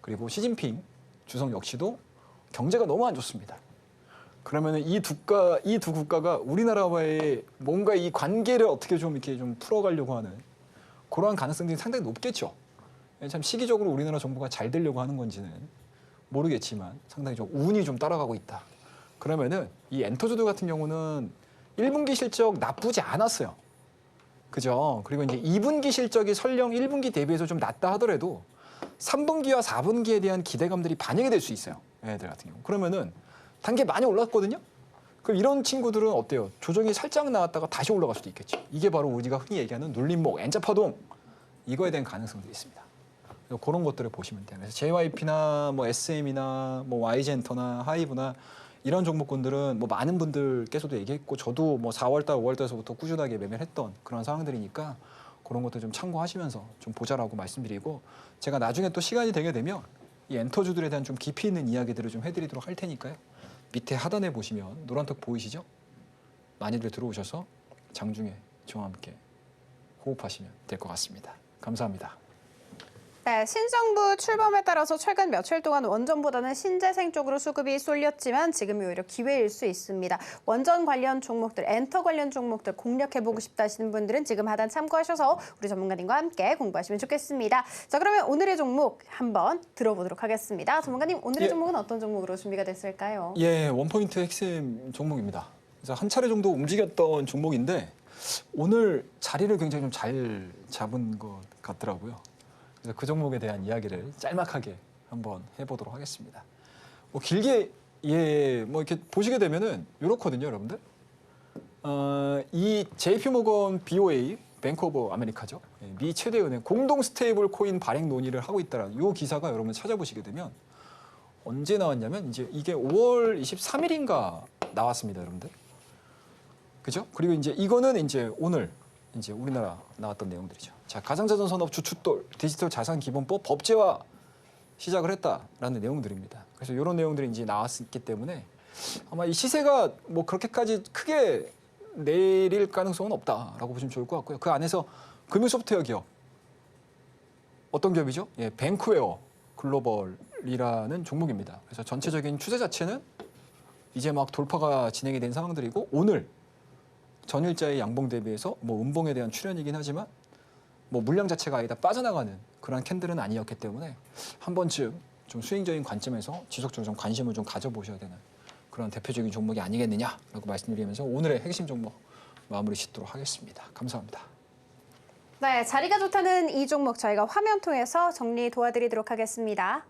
그리고 시진핑 주석 역시도 경제가 너무 안 좋습니다. 그러면은 이 두 국가가 우리나라와의 뭔가 이 관계를 어떻게 좀 이렇게 좀 풀어가려고 하는 그러한 가능성들이 상당히 높겠죠. 참 시기적으로 우리나라 정부가 잘 되려고 하는 건지는 모르겠지만 상당히 좀 운이 좀 따라가고 있다. 그러면은 이 엔터주들 같은 경우는 1분기 실적 나쁘지 않았어요. 그죠? 그리고 이제 2분기 실적이 설령 1분기 대비해서 좀 낮다 하더라도 3분기와 4분기에 대한 기대감들이 반영이 될 수 있어요. 얘네들 같은 경우. 그러면은 단계 많이 올랐거든요. 그럼 이런 친구들은 어때요? 조정이 살짝 나왔다가 다시 올라갈 수도 있겠죠. 이게 바로 우리가 흔히 얘기하는 눌림목, N자파동 이거에 대한 가능성도 있습니다. 그런 것들을 보시면 돼요. 그래서 JYP나 뭐 SM이나 뭐 Y젠터나 하이브나 이런 종목군들은 뭐 많은 분들께서도 얘기했고 저도 뭐 4월달, 5월달서부터 꾸준하게 매매를 했던 그런 상황들이니까 그런 것도 좀 참고하시면서 좀 보자라고 말씀드리고, 제가 나중에 또 시간이 되게 되면 이 엔터주들에 대한 좀 깊이 있는 이야기들을 좀 해드리도록 할 테니까요. 밑에 하단에 보시면 노란턱 보이시죠? 많이들 들어오셔서 장중에 저와 함께 호흡하시면 될 것 같습니다. 감사합니다. 네, 신정부 출범에 따라서 최근 며칠 동안 원전보다는 신재생 쪽으로 수급이 쏠렸지만 지금이 오히려 기회일 수 있습니다. 원전 관련 종목들, 엔터 관련 종목들 공략해보고 싶다 하시는 분들은 지금 하단 참고하셔서 우리 전문가님과 함께 공부하시면 좋겠습니다. 자, 그러면 오늘의 종목 한번 들어보도록 하겠습니다. 전문가님, 오늘의 종목은 어떤 종목으로 준비가 됐을까요? 예, 원포인트 핵심 종목입니다. 그래서 한 차례 정도 움직였던 종목인데 오늘 자리를 굉장히 좀 잘 잡은 것 같더라고요. 그래서 그 종목에 대한 이야기를 짤막하게 한번 해보도록 하겠습니다. 뭐 길게 뭐 이렇게 보시게 되면은 이렇거든요, 여러분들. 이 JP모건 BOA, 뱅크 오브 아메리카죠. 미 최대 은행 공동 스테이블 코인 발행 논의를 하고 있다라는 이 기사가 여러분 찾아보시게 되면 언제 나왔냐면 이제 이게 5월 23일인가 나왔습니다, 여러분들. 그죠? 그리고 이제 이거는 이제 오늘 이제 우리나라 나왔던 내용들이죠. 자, 가상자산산업 주춧돌 디지털 자산 기본법 법제화 시작을 했다라는 내용들입니다. 그래서 이런 내용들이 이제 나왔기 때문에 아마 이 시세가 뭐 그렇게까지 크게 내릴 가능성은 없다라고 보시면 좋을 것 같고요. 그 안에서 금융 소프트웨어 기업 어떤 기업이죠? 예, 뱅크웨어 글로벌이라는 종목입니다. 그래서 전체적인 추세 자체는 이제 막 돌파가 진행이 된 상황들이고 오늘 전일자의 양봉 대비해서 뭐 음봉에 대한 출현이긴 하지만 뭐 물량 자체가 아니다 빠져나가는 그런 캔들은 아니었기 때문에 한 번쯤 좀 수익적인 관점에서 지속적으로 좀 관심을 좀 가져보셔야 되는 그런 대표적인 종목이 아니겠느냐라고 말씀드리면서 오늘의 핵심 종목 마무리 짓도록 하겠습니다. 감사합니다. 네, 자리가 좋다는 이 종목 저희가 화면 통해서 정리 도와드리도록 하겠습니다.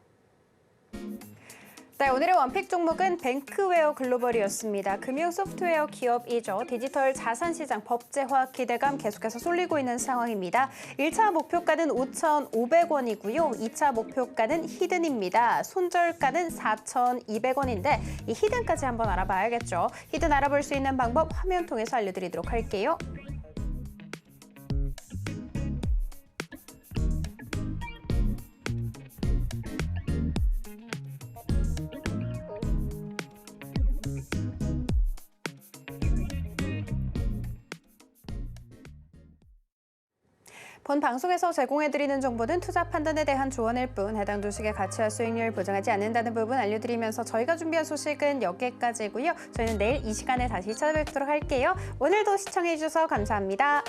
네, 오늘의 원픽 종목은 뱅크웨어 글로벌이었습니다. 금융 소프트웨어 기업이죠. 디지털 자산시장 법제화 기대감 계속해서 쏠리고 있는 상황입니다. 1차 목표가는 5,500원이고요. 2차 목표가는 히든입니다. 손절가는 4,200원인데 이 히든까지 한번 알아봐야겠죠. 히든 알아볼 수 있는 방법 화면 통해서 알려드리도록 할게요. 본 방송에서 제공해드리는 정보는 투자 판단에 대한 조언일 뿐 해당 주식의 가치와 수익률을 보장하지 않는다는 부분 알려드리면서 저희가 준비한 소식은 여기까지고요. 저희는 내일 이 시간에 다시 찾아뵙도록 할게요. 오늘도 시청해주셔서 감사합니다.